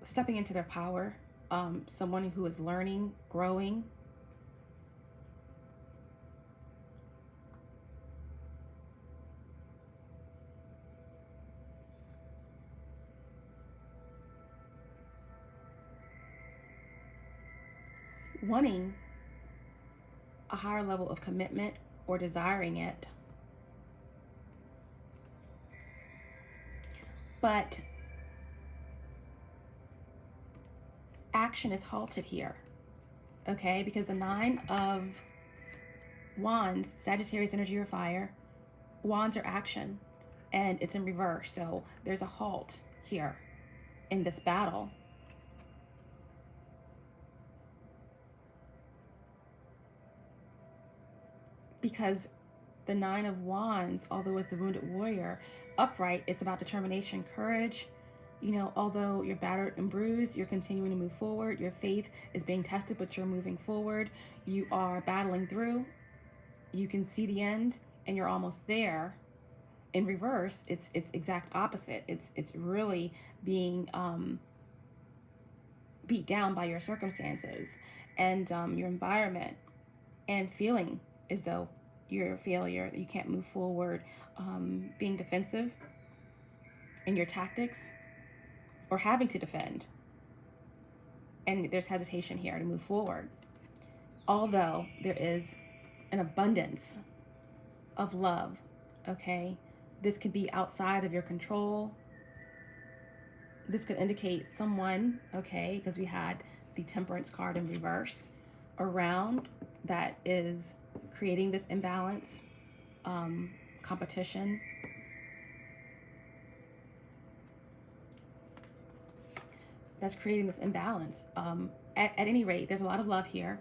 [SPEAKER 1] stepping into their power, someone who is learning, growing. Wanting a higher level of commitment or desiring it. But action is halted here, okay? Because the Nine of Wands, Sagittarius energy or fire, wands are action, and it's in reverse. So there's a halt here in this battle. Because the Nine of Wands, although it's the wounded warrior, upright, it's about determination, courage. You know, although you're battered and bruised, you're continuing to move forward. Your faith is being tested, but you're moving forward. You are battling through. You can see the end, and you're almost there. In reverse, it's exact opposite. It's really being beat down by your circumstances and your environment, and feeling as though you're a failure, you can't move forward, being defensive in your tactics, or having to defend. And there's hesitation here to move forward. Although there is an abundance of love, okay? This could be outside of your control. This could indicate someone, okay, because we had the Temperance card in reverse around that is creating this imbalance, competition. that's creating this imbalance. At any rate, there's a lot of love here.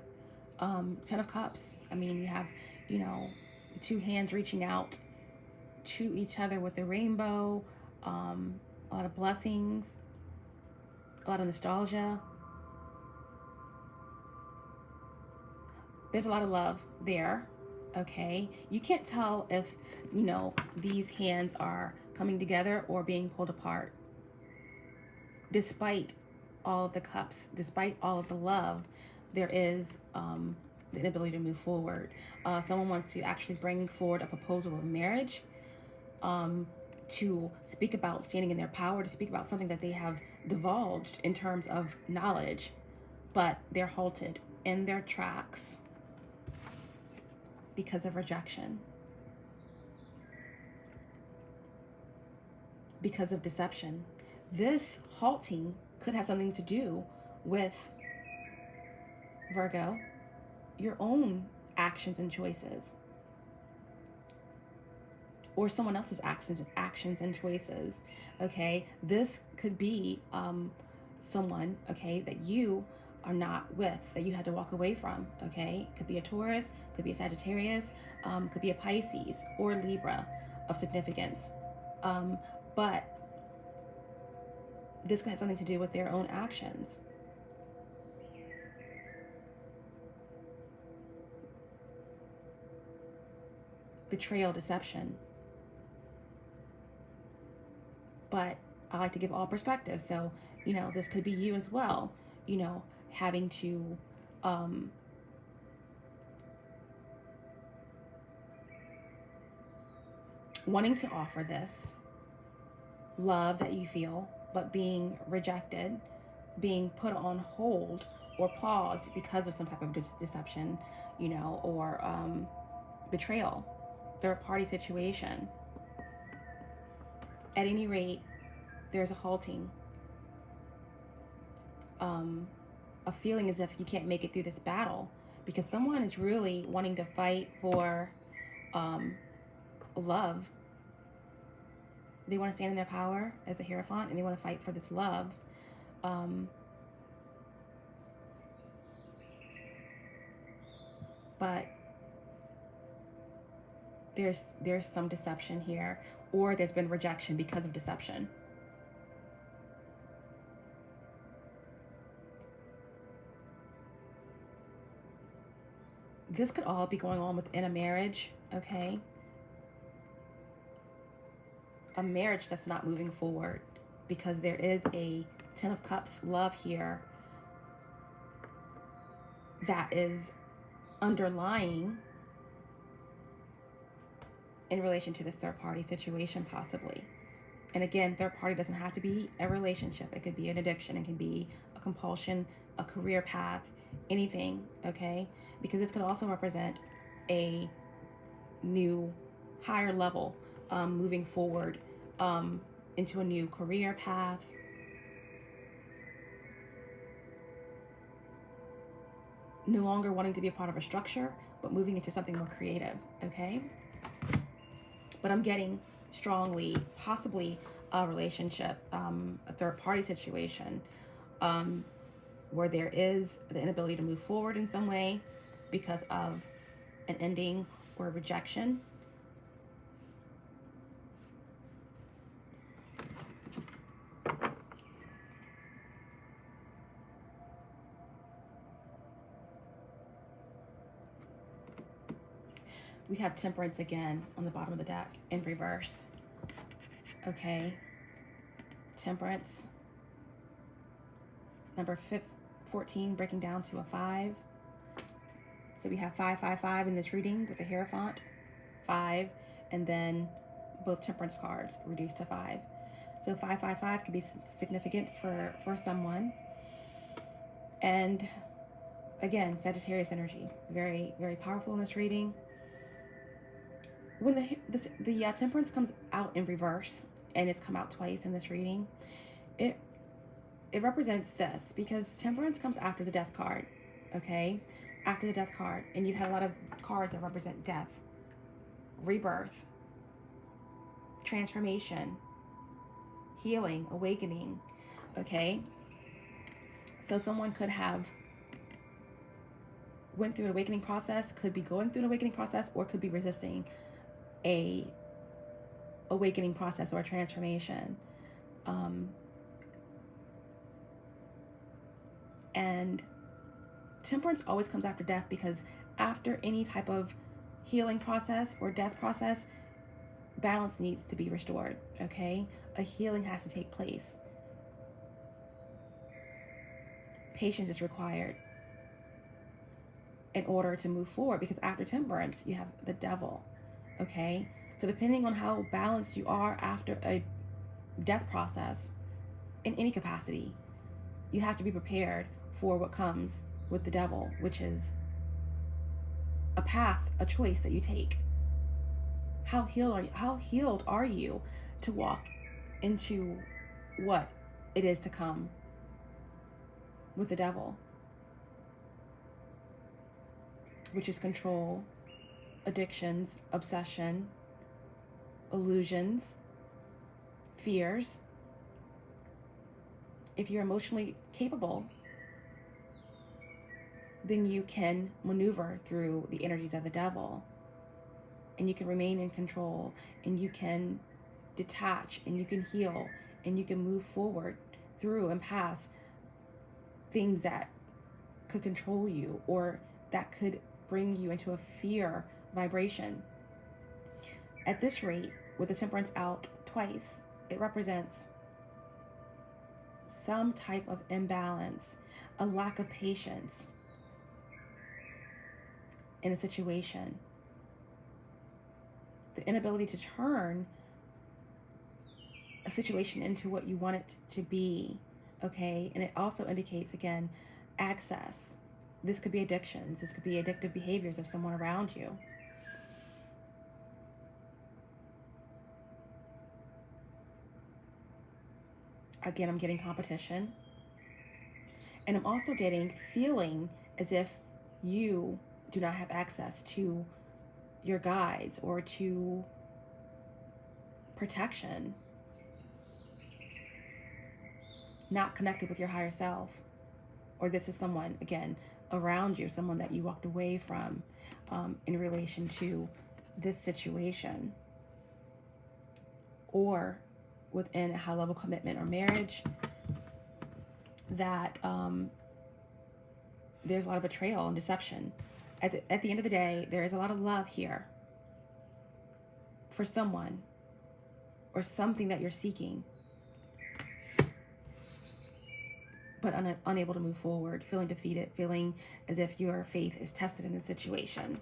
[SPEAKER 1] 10 of Cups. I mean, you have, you know, two hands reaching out to each other with the rainbow, a lot of blessings, a lot of nostalgia. There's a lot of love there, okay? You can't tell if, you know, these hands are coming together or being pulled apart. Despite all of the cups, despite all of the love, there is the inability to move forward. Someone wants to actually bring forward a proposal of marriage, to speak about standing in their power, to speak about something that they have divulged in terms of knowledge, but they're halted in their tracks because of rejection, because of deception. This halting could have something to do with, Virgo, your own actions and choices, or someone else's actions and choices, okay? This could be someone, okay, that you are not with, that you had to walk away from, okay? Could be a Taurus, could be a Sagittarius, could be a Pisces or Libra of significance. But this has something to do with their own actions. Betrayal, deception. But I like to give all perspectives. So, you know, this could be you as well, you know, having to wanting to offer this love that you feel, but being rejected, being put on hold or paused because of some type of deception, you know, or betrayal, third party situation. At any rate, there's a halting, a feeling as if you can't make it through this battle, because someone is really wanting to fight for love. They want to stand in their power as a Hierophant, and they want to fight for this love. But there's some deception here, or there's been rejection because of deception. This could all be going on within a marriage, okay? A marriage that's not moving forward, because there is a 10 of Cups love here that is underlying in relation to this third party situation, possibly. And again, third party doesn't have to be a relationship. It could be an addiction. It can be a compulsion, a career path, anything, okay? Because this could also represent a new, higher level, moving forward into a new career path. No longer wanting to be a part of a structure, but moving into something more creative, okay? But I'm getting strongly, possibly a relationship, a third party situation, where there is the inability to move forward in some way because of an ending or a rejection. We have Temperance again on the bottom of the deck in reverse. Okay. Temperance. Number 14 breaking down to a 5. So we have 5, 5, 5 in this reading with the Hierophant. 5. And then both Temperance cards reduced to 5. So 5, 5, 5 could be significant for someone. And again, Sagittarius energy. Very, very powerful in this reading. When the Temperance comes out in reverse, and it's come out twice in this reading, it represents this, because Temperance comes after the Death card, okay? After the Death card, and you've had a lot of cards that represent death, rebirth, transformation, healing, awakening, okay? So someone could have went through an awakening process, could be going through an awakening process, or could be resisting a awakening process or a transformation. And temperance always comes after death, because after any type of healing process or death process, balance needs to be restored, okay? A healing has to take place. Patience is required in order to move forward, because after temperance, you have the devil, okay? So depending on how balanced you are after a death process, in any capacity, you have to be prepared for what comes with the devil, which is a path, a choice that you take. How healed are you? How healed are you to walk into what it is to come with the devil, which is control, addictions, obsession, illusions, fears. If you're emotionally capable, then you can maneuver through the energies of the devil, and you can remain in control, and you can detach, and you can heal, and you can move forward through and past things that could control you, or that could bring you into a fear vibration. At this rate, with the temperance out twice, it represents some type of imbalance, a lack of patience in a situation, the inability to turn a situation into what you want it to be, okay? And it also indicates, again, access. This could be addictions. This could be addictive behaviors of someone around you. Again, I'm getting competition. And I'm also feeling as if you do not have access to your guides or to protection. Not connected with your higher self. Or this is someone, again, around you, someone that you walked away from in relation to this situation. Or within a high-level commitment or marriage, that there's a lot of betrayal and deception. At the end of the day, there is a lot of love here for someone or something that you're seeking, but unable to move forward, feeling defeated, feeling as if your faith is tested in the situation.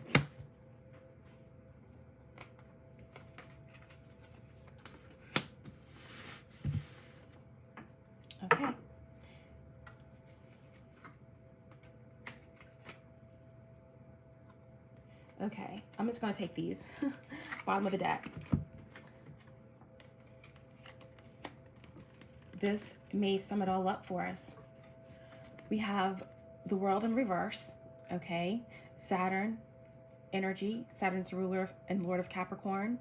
[SPEAKER 1] Okay. Okay, I'm just going to take these. Bottom of the deck. This may sum it all up for us. We have the world in reverse, okay? Saturn energy. Saturn's the ruler and lord of Capricorn.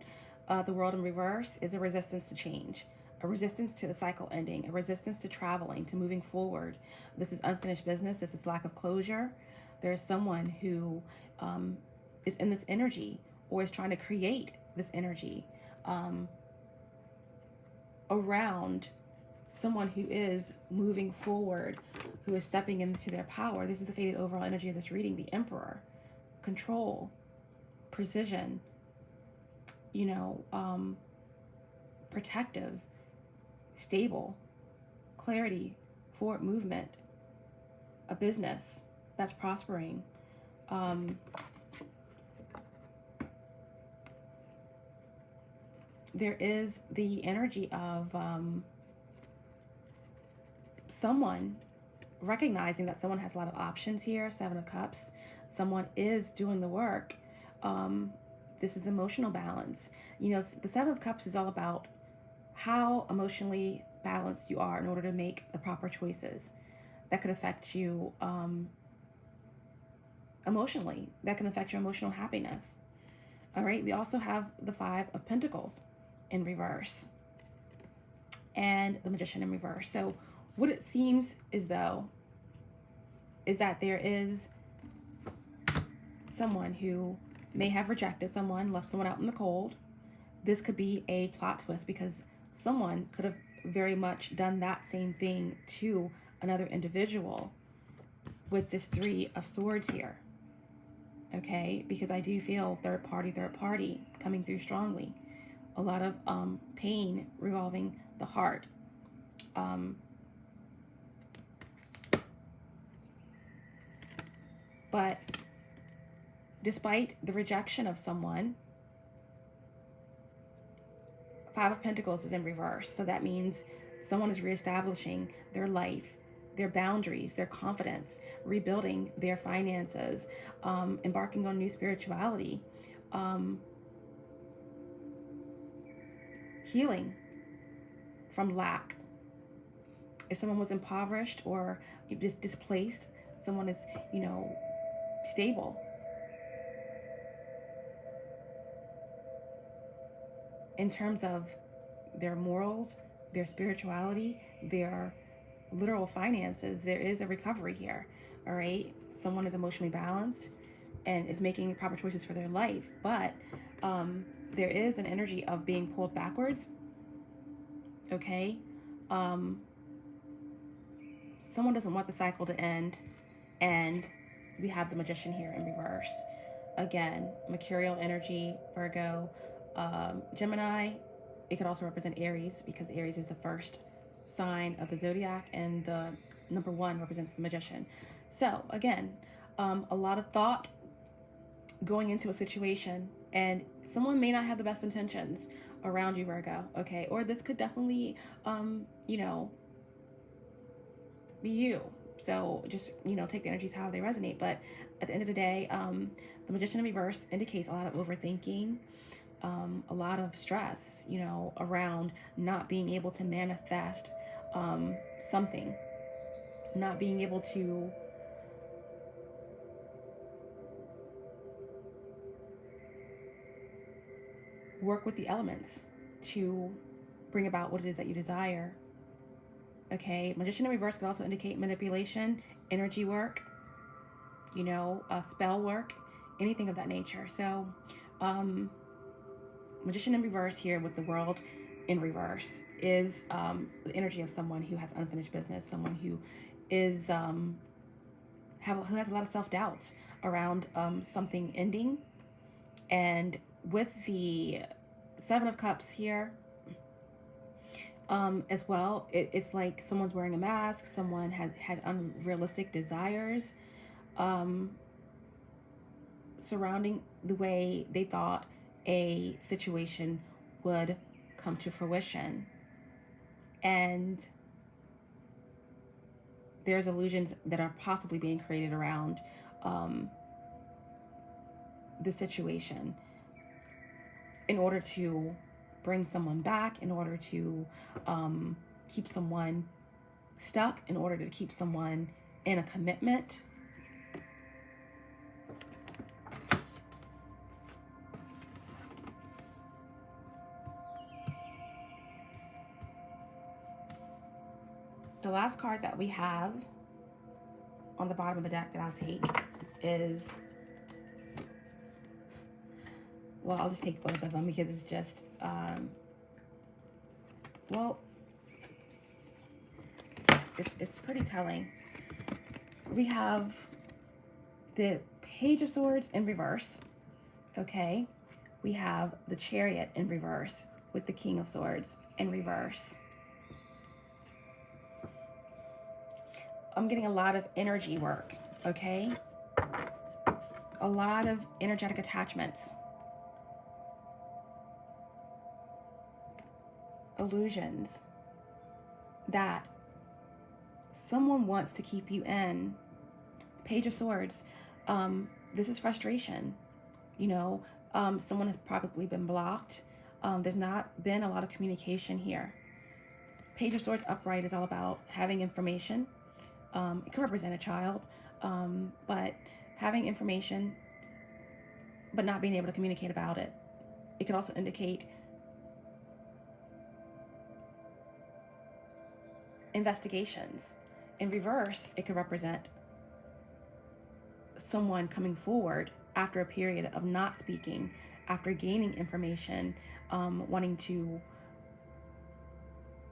[SPEAKER 1] The world in reverse is a resistance to change, a resistance to the cycle ending, a resistance to traveling, to moving forward. This is unfinished business. This is lack of closure. There is someone who is in this energy, or is trying to create this energy around someone who is moving forward, who is stepping into their power. This is the faded overall energy of this reading, the Emperor. Control, precision, protective, stable, clarity, forward movement, a business that's prospering. There is the energy of someone recognizing that someone has a lot of options here. Seven of Cups. Someone is doing the work. This is emotional balance. The Seven of Cups is all about how emotionally balanced you are in order to make the proper choices that could affect you emotionally, that can affect your emotional happiness. All right, we also have the Five of Pentacles in reverse and the Magician in reverse. So what it seems as though is that there is someone who may have rejected someone, left someone out in the cold. This could be a plot twist because someone could have very much done that same thing to another individual with this Three of Swords here. Okay, because I do feel third party coming through strongly. A lot of pain revolving the heart. But despite the rejection of someone, Five of Pentacles is in reverse. So that means someone is reestablishing their life, their boundaries, their confidence, rebuilding their finances, embarking on new spirituality, healing from lack. If someone was impoverished or displaced, someone is, you know, stable. In terms of their morals, their spirituality, their literal finances, there is a recovery here, all right? Someone is emotionally balanced and is making proper choices for their life, but there is an energy of being pulled backwards, okay? Someone doesn't want the cycle to end, and we have the Magician here in reverse. Again, mercurial energy, Virgo, Gemini. It could also represent Aries because Aries is the first sign of the zodiac, and the number 1 represents the Magician. So again, a lot of thought going into a situation, and someone may not have the best intentions around you, Virgo, okay? Or this could definitely, you know, be you. So just, you know, take the energies how they resonate. But at the end of the day, the Magician in reverse indicates a lot of overthinking, a lot of stress, you know, around not being able to manifest something, not being able to work with the elements to bring about what it is that you desire. Okay, Magician in reverse could also indicate manipulation, energy work, you know, spell work, anything of that nature. So, Magician in reverse here with the World in reverse is the energy of someone who has unfinished business, someone who is who has a lot of self-doubts around something ending. And with the Seven of Cups here, as well, it's like someone's wearing a mask, someone has had unrealistic desires surrounding the way they thought a situation would come to fruition. And there's illusions that are possibly being created around the situation in order to bring someone back, in order to keep someone stuck, in order to keep someone in a commitment. The last card that we have on the bottom of the deck that I'll take is, well, I'll just take both of them because it's just, well, it's pretty telling. We have the Page of Swords in reverse, okay? We have the Chariot in reverse with the King of Swords in reverse. I'm getting a lot of energy work, okay? A lot of energetic attachments. Illusions that someone wants to keep you in. Page of Swords, this is frustration. You know, someone has probably been blocked. There's not been a lot of communication here. Page of Swords upright is all about having information. It could represent a child, but having information, but not being able to communicate about it. It could also indicate investigations. In reverse, it could represent someone coming forward after a period of not speaking, after gaining information, wanting to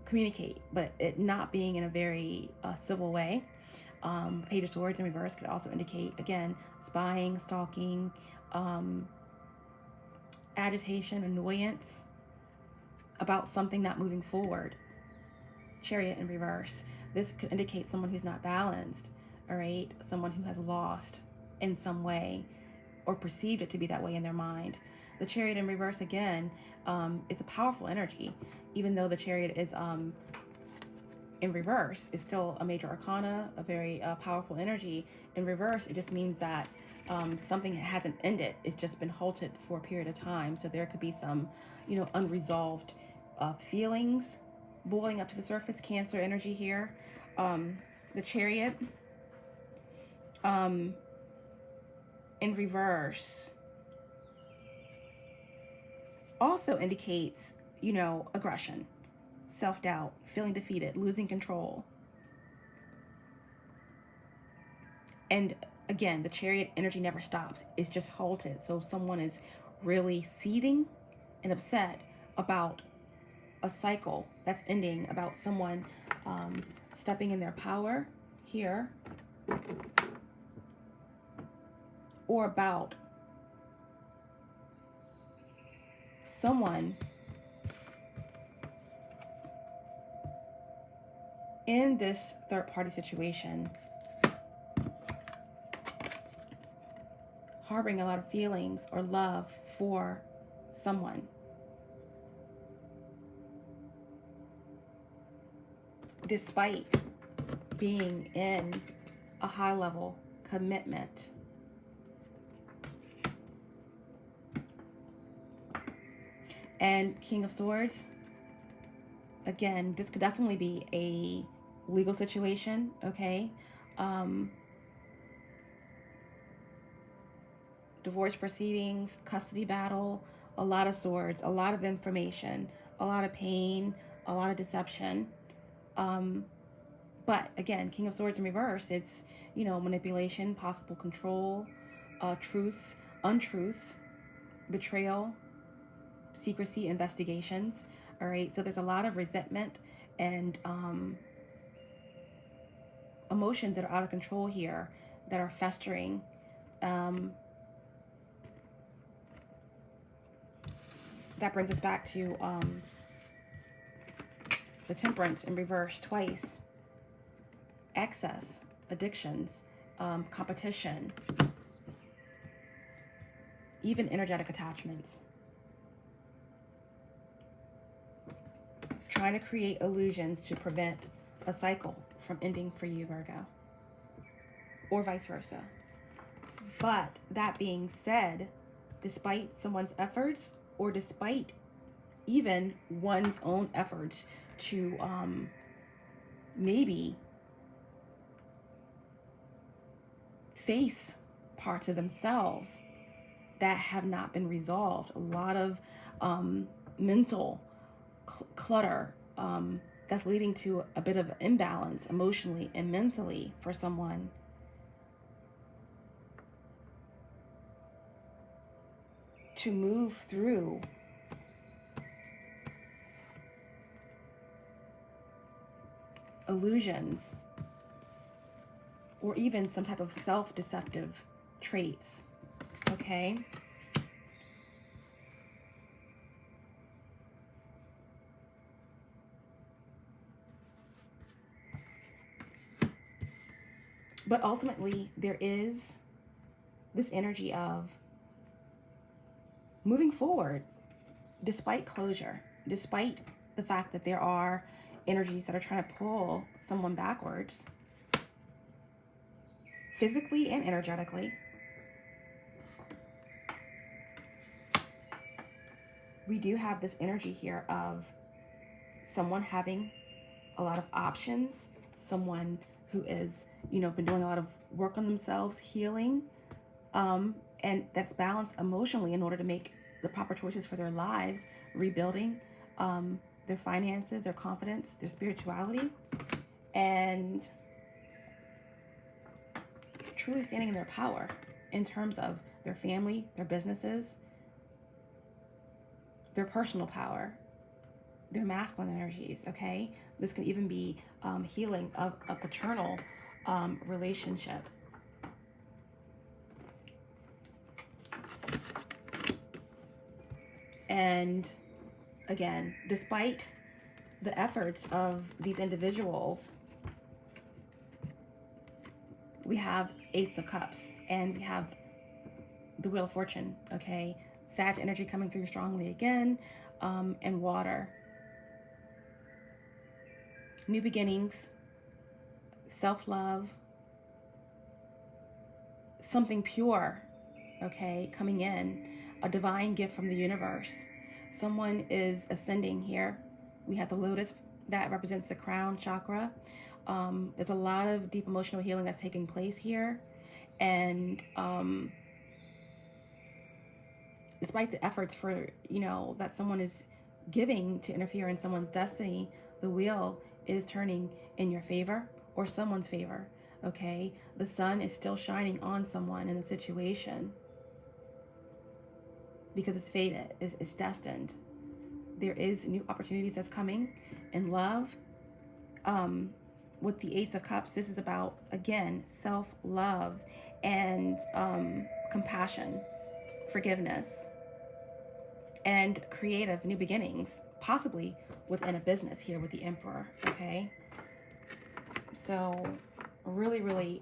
[SPEAKER 1] communicate, but it not being in a very civil way. Page of Swords in reverse could also indicate, again, spying, stalking, agitation, annoyance about something not moving forward. Chariot in reverse. This could indicate someone who's not balanced, all right? Someone who has lost in some way or perceived it to be that way in their mind. The Chariot in reverse, again, is a powerful energy. Even though the Chariot is in reverse, it's still a major arcana, a very powerful energy. In reverse, it just means that something hasn't ended. It's just been halted for a period of time. So there could be some, unresolved feelings boiling up to the surface. Cancer energy here. The Chariot in reverse also indicates, aggression, self-doubt, feeling defeated, losing control. And again, the Chariot energy never stops. It's just halted. So someone is really seething and upset about a cycle that's ending, about someone stepping in their power here, or about someone in this third-party situation harboring a lot of feelings or love for someone. Despite being in a high-level commitment. And King of Swords, again, this could definitely be a legal situation, okay? Divorce proceedings, custody battle, a lot of swords, a lot of information, a lot of pain, a lot of deception. But again, King of Swords in reverse, it's, manipulation, possible control, truths, untruths, betrayal, secrecy, investigations. All right, so there's a lot of resentment and emotions that are out of control here, that are festering. That brings us back to the Temperance in reverse twice. Excess, addictions, competition, even energetic attachments. Trying to create illusions to prevent a cycle from ending for you, Virgo, or vice versa. But that being said, despite someone's efforts, or despite even one's own efforts to maybe face parts of themselves that have not been resolved, a lot of mental clutter that's leading to a bit of imbalance emotionally and mentally for someone. To move through illusions or even some type of self-deceptive traits, okay? But ultimately, there is this energy of moving forward despite closure, despite the fact that there are energies that are trying to pull someone backwards, physically and energetically. We do have this energy here of someone having a lot of options, someone who is, been doing a lot of work on themselves, healing, and that's balanced emotionally in order to make the proper choices for their lives, rebuilding their finances, their confidence, their spirituality, and truly standing in their power in terms of their family, their businesses, their personal power, their masculine energies, okay? This can even be healing of a paternal relationship. And again, despite the efforts of these individuals, we have Ace of Cups and we have the Wheel of Fortune, okay? Sag energy coming through strongly again, and water. New beginnings, self-love, something pure, okay, coming in, a divine gift from the universe. Someone is ascending here. We have the lotus that represents the crown chakra. There's a lot of deep emotional healing that's taking place here. And despite the efforts for, you know, that someone is giving to interfere in someone's destiny, the wheel is turning in your favor or someone's favor, okay? The sun is still shining on someone in the situation because it's fated, it's destined. There is new opportunities that's coming in love. With the Ace of Cups, this is about, again, self-love and compassion, forgiveness, and creative new beginnings, possibly within a business here with the Emperor, okay? So really, really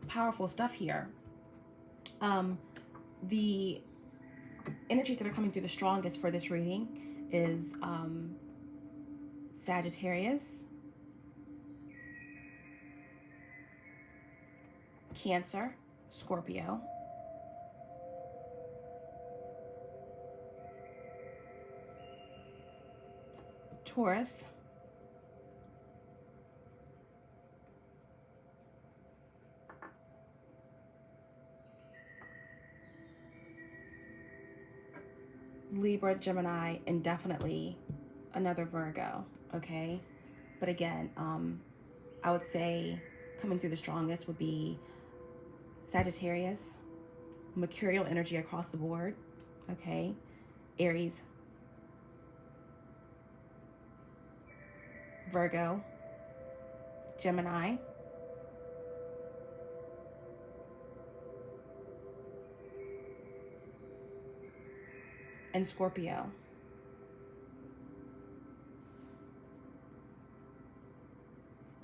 [SPEAKER 1] powerful stuff here. The energies that are coming through the strongest for this reading is Sagittarius, Cancer, Scorpio, Taurus, Libra, Gemini, and definitely another Virgo, okay? But again, I would say coming through the strongest would be Sagittarius, Mercurial energy across the board, okay? Aries, Virgo, Gemini, and Scorpio.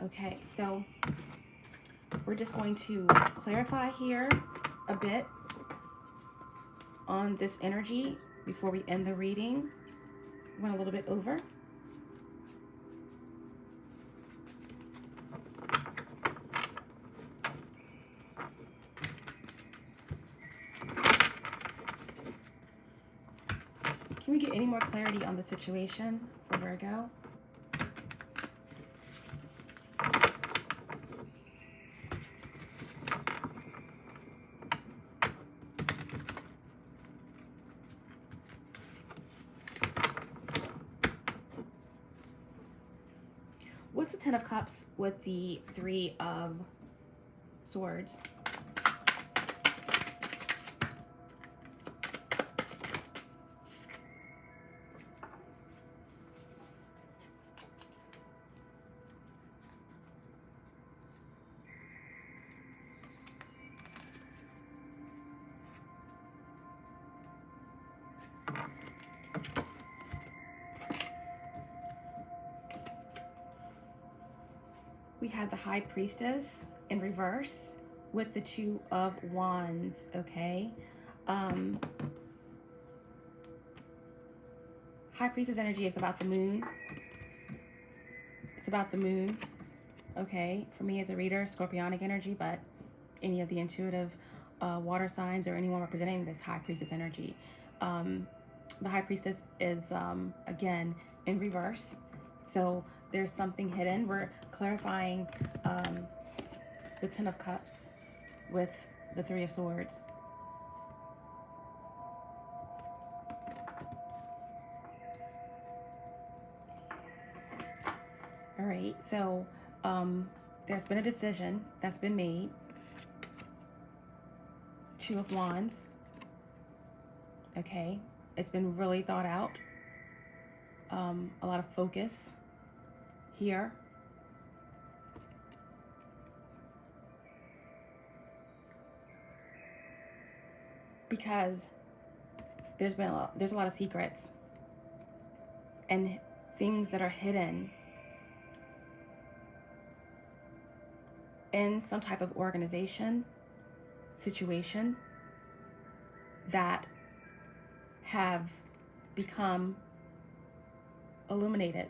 [SPEAKER 1] Okay, so we're just going to clarify here a bit on this energy before we end the reading. Went a little bit over. Can we get any more clarity on the situation for Virgo? What's the Ten of Cups with the Three of Swords? We have the High Priestess in reverse with the Two of Wands, okay? High Priestess energy is about the moon. It's about the moon, okay? For me as a reader, Scorpionic energy, but any of the intuitive water signs or anyone representing this High Priestess energy. The High Priestess is, again, in reverse. So there's something hidden. We're clarifying the Ten of Cups with the Three of Swords. All right, so there's been a decision that's been made. Two of Wands. Okay, it's been really thought out. A lot of focus here. Because there's a lot of secrets and things that are hidden in some type of organization, situation that have become illuminated.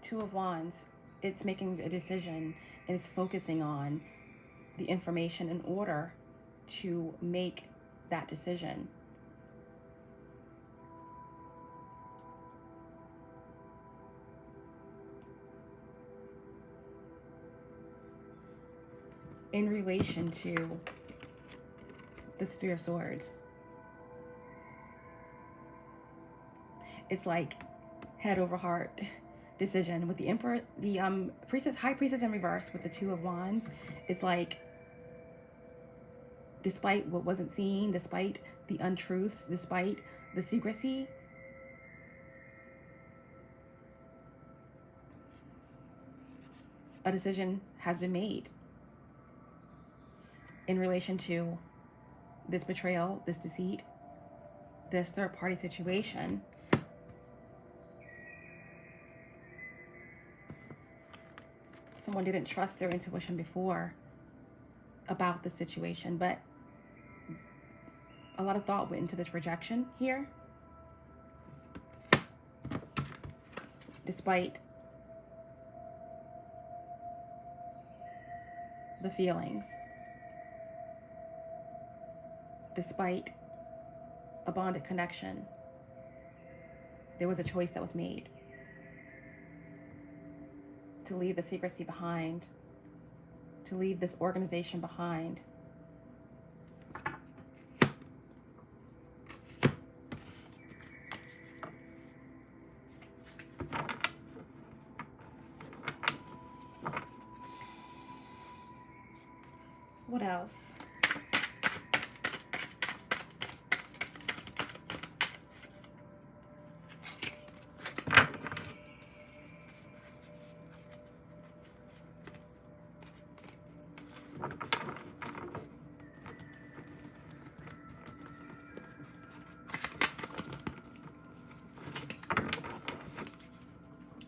[SPEAKER 1] Two of Wands, it's making a decision and it's focusing on the information in order to make that decision. In relation to the Three of Swords, it's like head over heart decision. With the Emperor, the priestess, High Priestess in reverse with the Two of Wands, it's like, despite what wasn't seen, despite the untruths, despite the secrecy, a decision has been made in relation to this betrayal, this deceit, this third-party situation. Someone didn't trust their intuition before about the situation, but a lot of thought went into this rejection here, despite the feelings, despite a bonded connection. There was a choice that was made to leave the secrecy behind, to leave this organization behind. What else?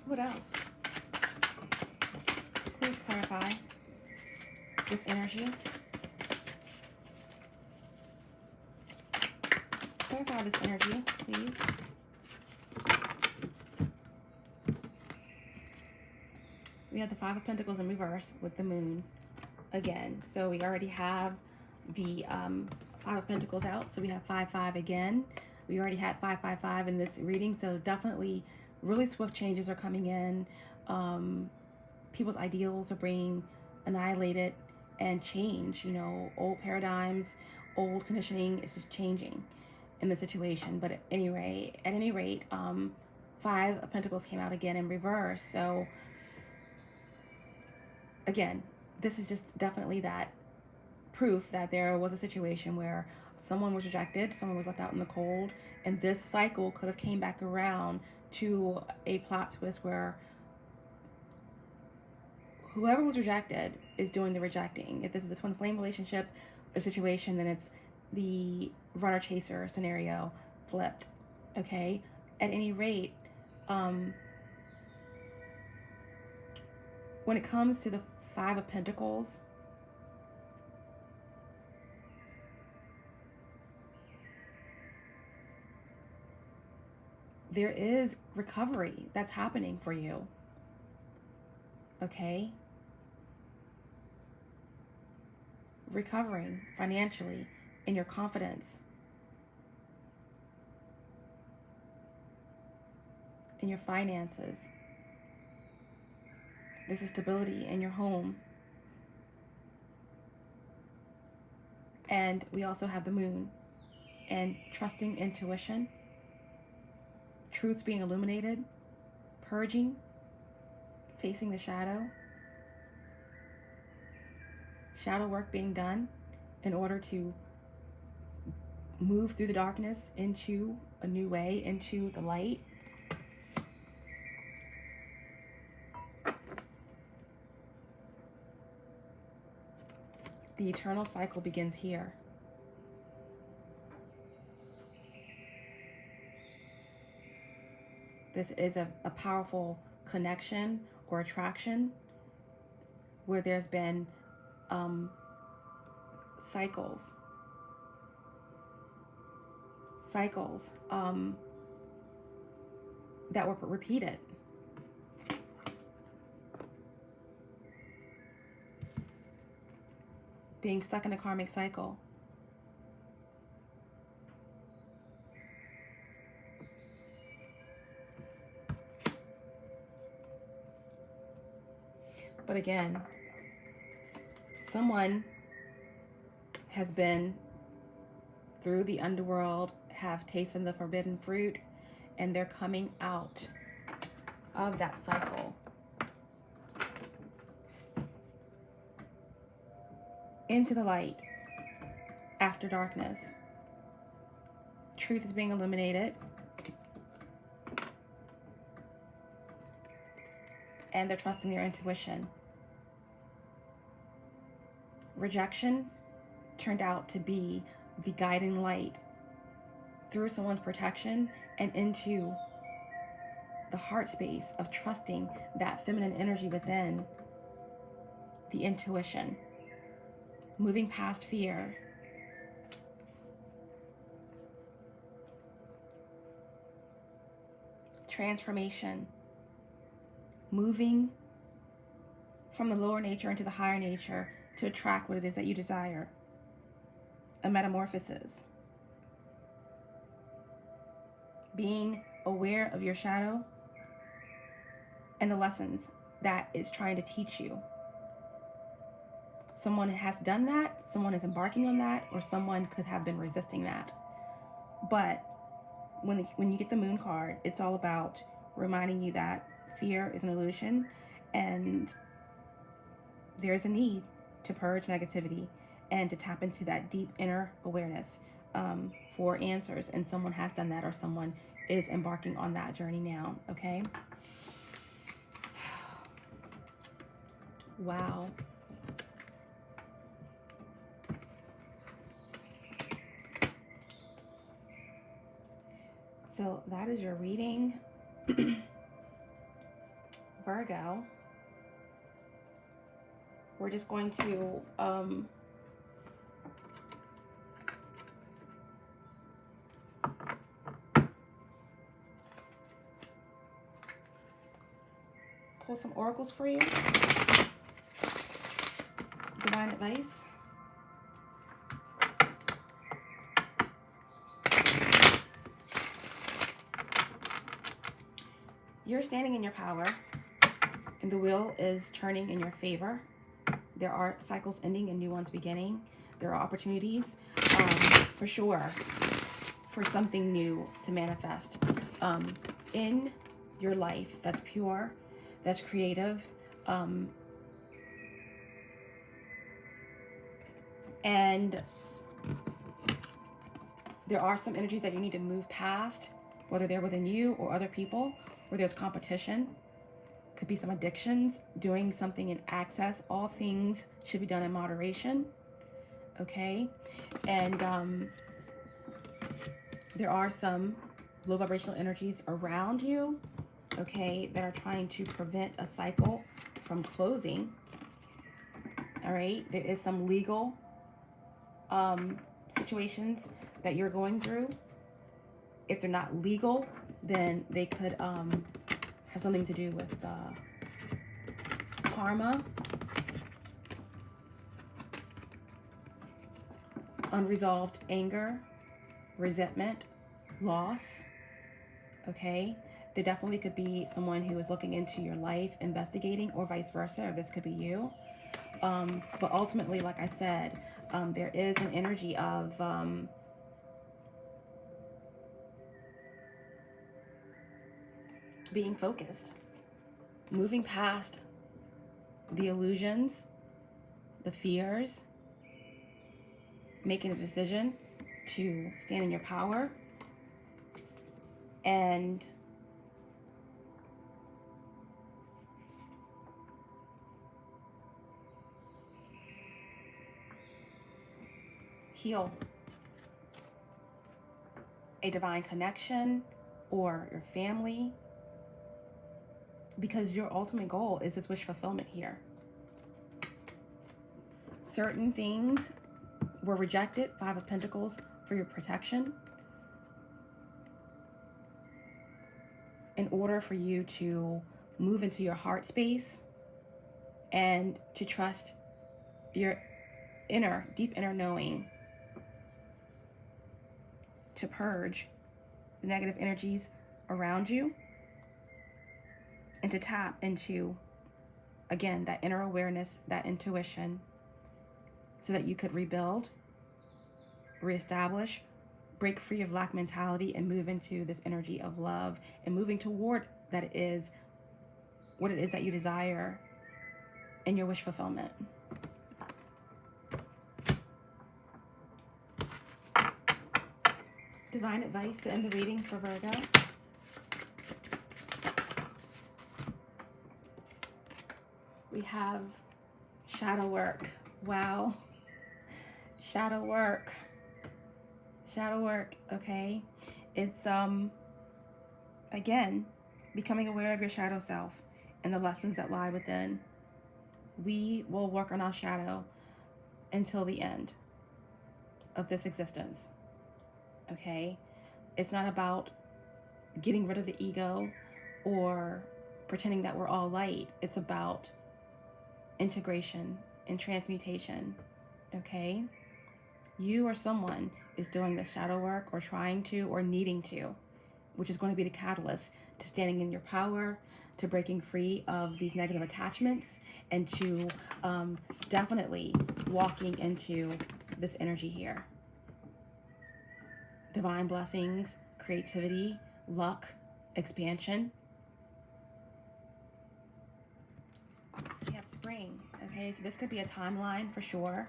[SPEAKER 1] What else? Please clarify this energy. Clarify this energy, please. We have the Five of Pentacles in reverse with the Moon again. So we already have the Five of Pentacles out. So we have 5-5 again. We already had 5-5-5 in this reading. So definitely really swift changes are coming in. People's ideals are being annihilated and change. You know, old paradigms, old conditioning is just changing in the situation. But at any rate, Five of Pentacles came out again in reverse. So again, this is just definitely that proof that there was a situation where someone was rejected, someone was left out in the cold, and this cycle could have came back around to a plot twist where whoever was rejected is doing the rejecting. If this is a twin flame relationship, a situation, then it's the runner chaser scenario flipped. Okay, at any rate, when it comes to the Five of Pentacles, there is recovery that's happening for you. Okay? Recovering financially in your confidence, in your finances. This is stability in your home. And we also have the Moon. and trusting intuition, truth being illuminated, purging, facing the shadow work being done in order to move through the darkness into a new way, into the light. The eternal cycle begins here. This is a powerful connection or attraction where there's been cycles that were repeated. Being stuck in a karmic cycle. But again, someone has been through the underworld, have tasted the forbidden fruit, and they're coming out of that cycle into the light after darkness. Truth is being illuminated, and they're trusting their intuition. Rejection turned out to be the guiding light through someone's protection and into the heart space of trusting that feminine energy within, the intuition, moving past fear. Transformation, moving from the lower nature into the higher nature to attract what it is that you desire. A metamorphosis. Being aware of your shadow and the lessons that it's trying to teach you. Someone has done that, someone is embarking on that, or someone could have been resisting that. But when you get the moon card, it's all about reminding you that fear is an illusion and there's a need to purge negativity and to tap into that deep inner awareness for answers. And someone has done that, or someone is embarking on that journey now, okay? Wow. So that is your reading, Virgo. We're just going to pull some oracles for you. Divine advice. You're standing in your power, and the wheel is turning in your favor. There are cycles ending and new ones beginning. There are opportunities, for sure, for something new to manifest in your life that's pure, that's creative, and there are some energies that you need to move past, whether they're within you or other people, where there's competition. Could be some addictions, doing something in excess. All things should be done in moderation, okay? And there are some low vibrational energies around you, okay, that are trying to prevent a cycle from closing, all right? There is some legal situations that you're going through. If they're not legal, then they could have something to do with karma, unresolved anger, resentment, loss, okay? There definitely could be someone who is looking into your life, investigating, or vice versa, or this could be you. But ultimately, like I said, there is an energy of being focused, moving past the illusions, the fears, making a decision to stand in your power and heal a divine connection or your family, because your ultimate goal is this wish fulfillment here. Certain things were rejected, Five of Pentacles, for your protection, in order for you to move into your heart space and to trust your deep inner knowing, to purge the negative energies around you and to tap into, again, that inner awareness, that intuition, so that you could rebuild, reestablish, break free of lack mentality, and move into this energy of love and moving toward that is what it is that you desire in your wish fulfillment. Divine advice to end the reading for Virgo. We have shadow work. Wow. Shadow work. Shadow work, okay? It's, again, becoming aware of your shadow self and the lessons that lie within. We will work on our shadow until the end of this existence, okay? It's not about getting rid of the ego or pretending that we're all light. It's about integration and transmutation, okay? You or someone is doing this shadow work or trying to or needing to, which is going to be the catalyst to standing in your power, to breaking free of these negative attachments, and to definitely walking into this energy here. Divine blessings, creativity, luck, expansion. We have spring, okay? So this could be a timeline for sure.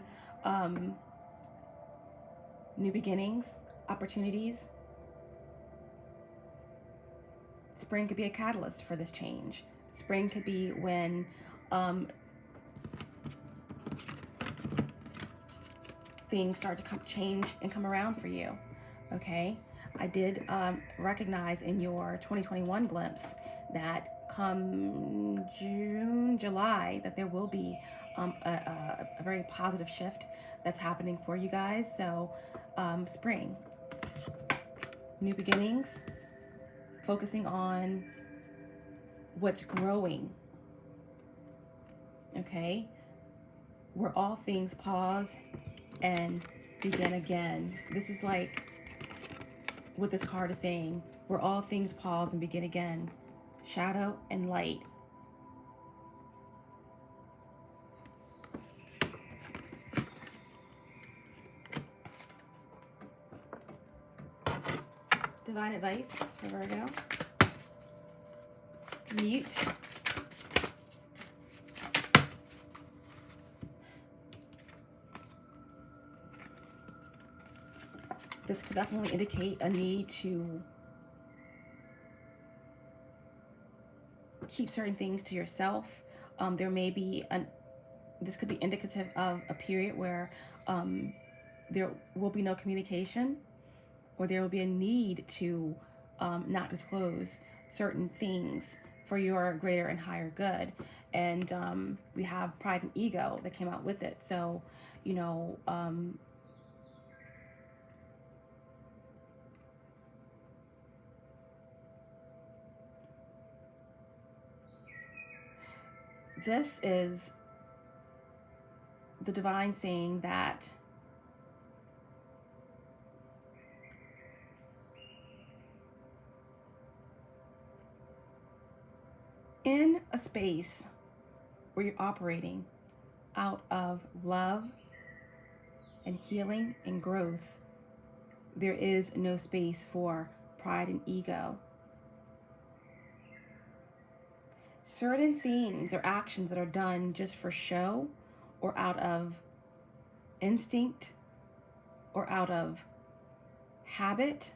[SPEAKER 1] New beginnings, opportunities. Spring could be a catalyst for this change. Spring could be when things start to change and come around for you, okay? I did recognize in your 2021 glimpse that come June, July, that there will be a very positive shift that's happening for you guys. So spring, new beginnings, focusing on what's growing, okay? Where all things pause and begin again. This is like what this card is saying, where all things pause and begin again. Shadow and light. Divine advice for Virgo. Mute. This could definitely indicate a need to keep certain things to yourself. There may be this could be indicative of a period where there will be no communication, or there will be a need to not disclose certain things for your greater and higher good. And we have pride and ego that came out with it. So, you know, this is the divine saying that in a space where you're operating out of love and healing and growth, there is no space for pride and ego. certain things or actions that are done just for show or out of instinct or out of habit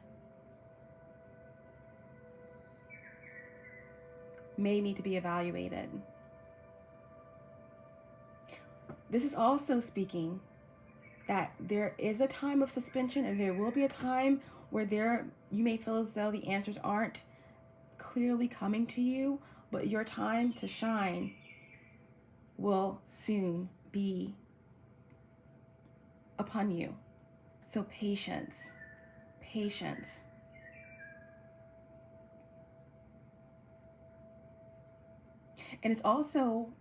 [SPEAKER 1] may need to be evaluated. This is also speaking that there is a time of suspension, and there will be a time where you may feel as though the answers aren't clearly coming to you, but your time to shine will soon be upon you. So patience, patience. And it's also,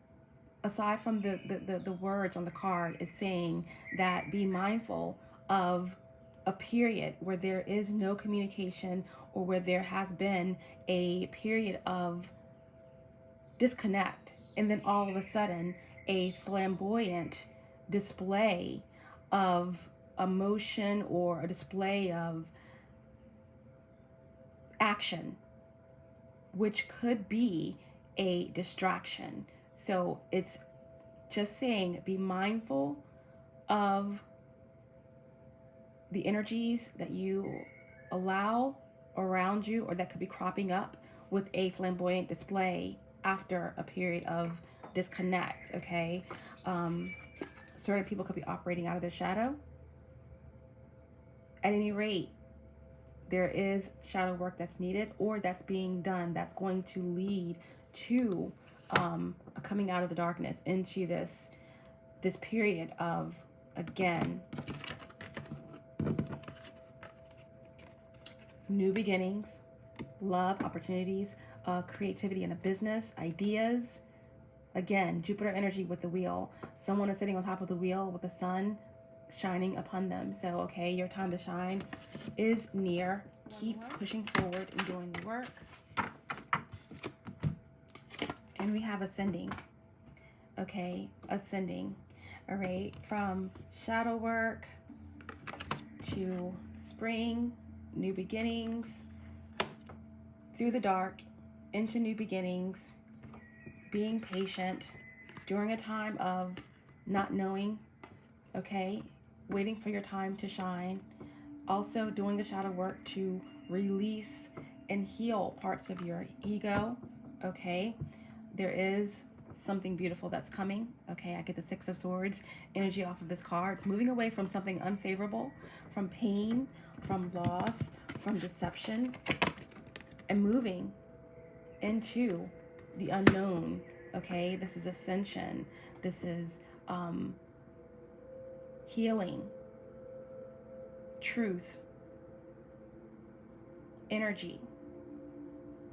[SPEAKER 1] aside from the words on the card, it's saying that be mindful of a period where there is no communication, or where there has been a period of disconnect, and then all of a sudden a flamboyant display of emotion or a display of action, which could be a distraction. So it's just saying, be mindful of the energies that you allow around you, or that could be cropping up with a flamboyant display after a period of disconnect, okay? Certain people could be operating out of their shadow. At any rate, there is shadow work that's needed, or that's being done, that's going to lead to coming out of the darkness into this period of, again, new beginnings, love, opportunities, creativity in a business, ideas. Again, Jupiter energy with the wheel. Someone is sitting on top of the wheel with the sun shining upon them. So, okay, your time to shine is near. Keep pushing forward and doing the work. And we have ascending. Okay, ascending. All right, from shadow work to spring, new beginnings, through the dark, into new beginnings, being patient during a time of not knowing, okay, waiting for your time to shine, also doing the shadow work to release and heal parts of your ego, okay. There is something beautiful that's coming, okay. I get the Six of Swords energy off of this card. It's moving away from something unfavorable, from pain, from loss, from deception, and moving into the unknown, okay. This is ascension. This is healing, truth, energy,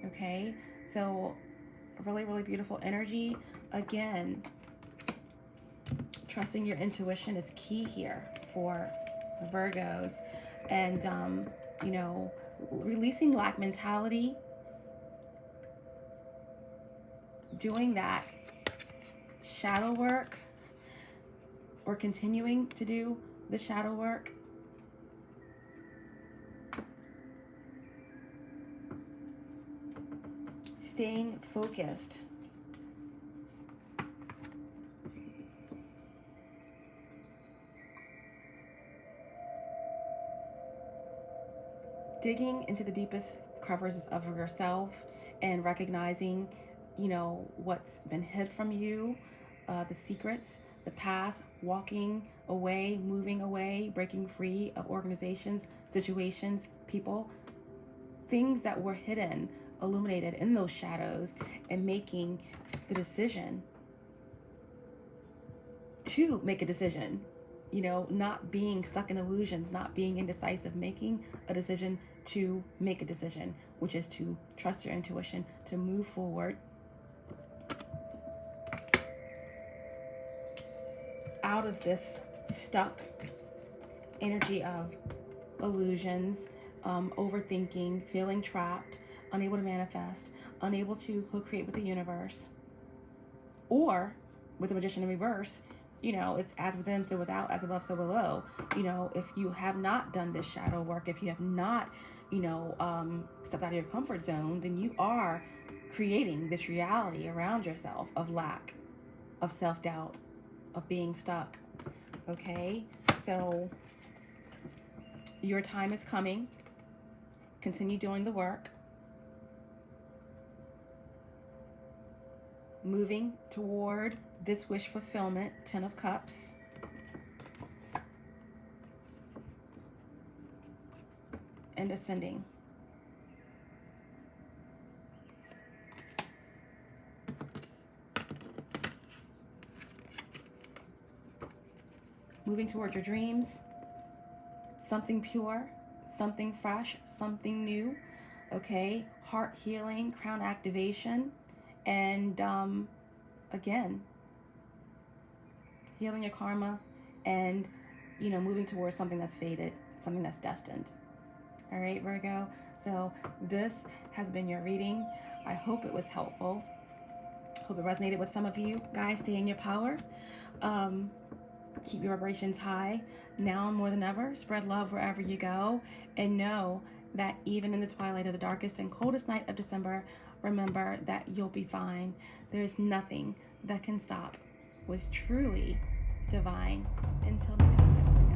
[SPEAKER 1] okay. So really, really beautiful energy. Again, trusting your intuition is key here for Virgos. And you know, releasing lack mentality, doing that shadow work, or continuing to do the shadow work, staying focused, digging into the deepest crevices of yourself and recognizing, you know, what's been hid from you, the secrets, the past, walking away, moving away, breaking free of organizations, situations, people, things that were hidden, illuminated in those shadows, and making the decision to make a decision, you know, not being stuck in illusions, not being indecisive, making a decision to make a decision, which is to trust your intuition, to move forward out of this stuck energy of illusions, overthinking, feeling trapped, unable to manifest, unable to co-create with the universe. Or with the Magician in reverse, you know, it's as within, so without, as above, so below. You know, if you have not done this shadow work, if you have not, stepped out of your comfort zone, then you are creating this reality around yourself of lack, of self-doubt, of being stuck. Okay, so your time is coming. Continue doing the work. Moving toward this wish fulfillment, 10 of Cups. And ascending. Moving toward your dreams. Something pure, something fresh, something new. Okay, heart healing, crown activation, and again, healing your karma, and moving towards something that's fated, something that's destined. All right, Virgo. So this has been your reading. I hope it was helpful. Hope it resonated with some of you guys. Stay in your power. Keep your vibrations high. Now more than ever, spread love wherever you go, and know that even in the twilight of the darkest and coldest night of December, remember that you'll be fine. There's nothing that can stop what's truly divine. Until next time.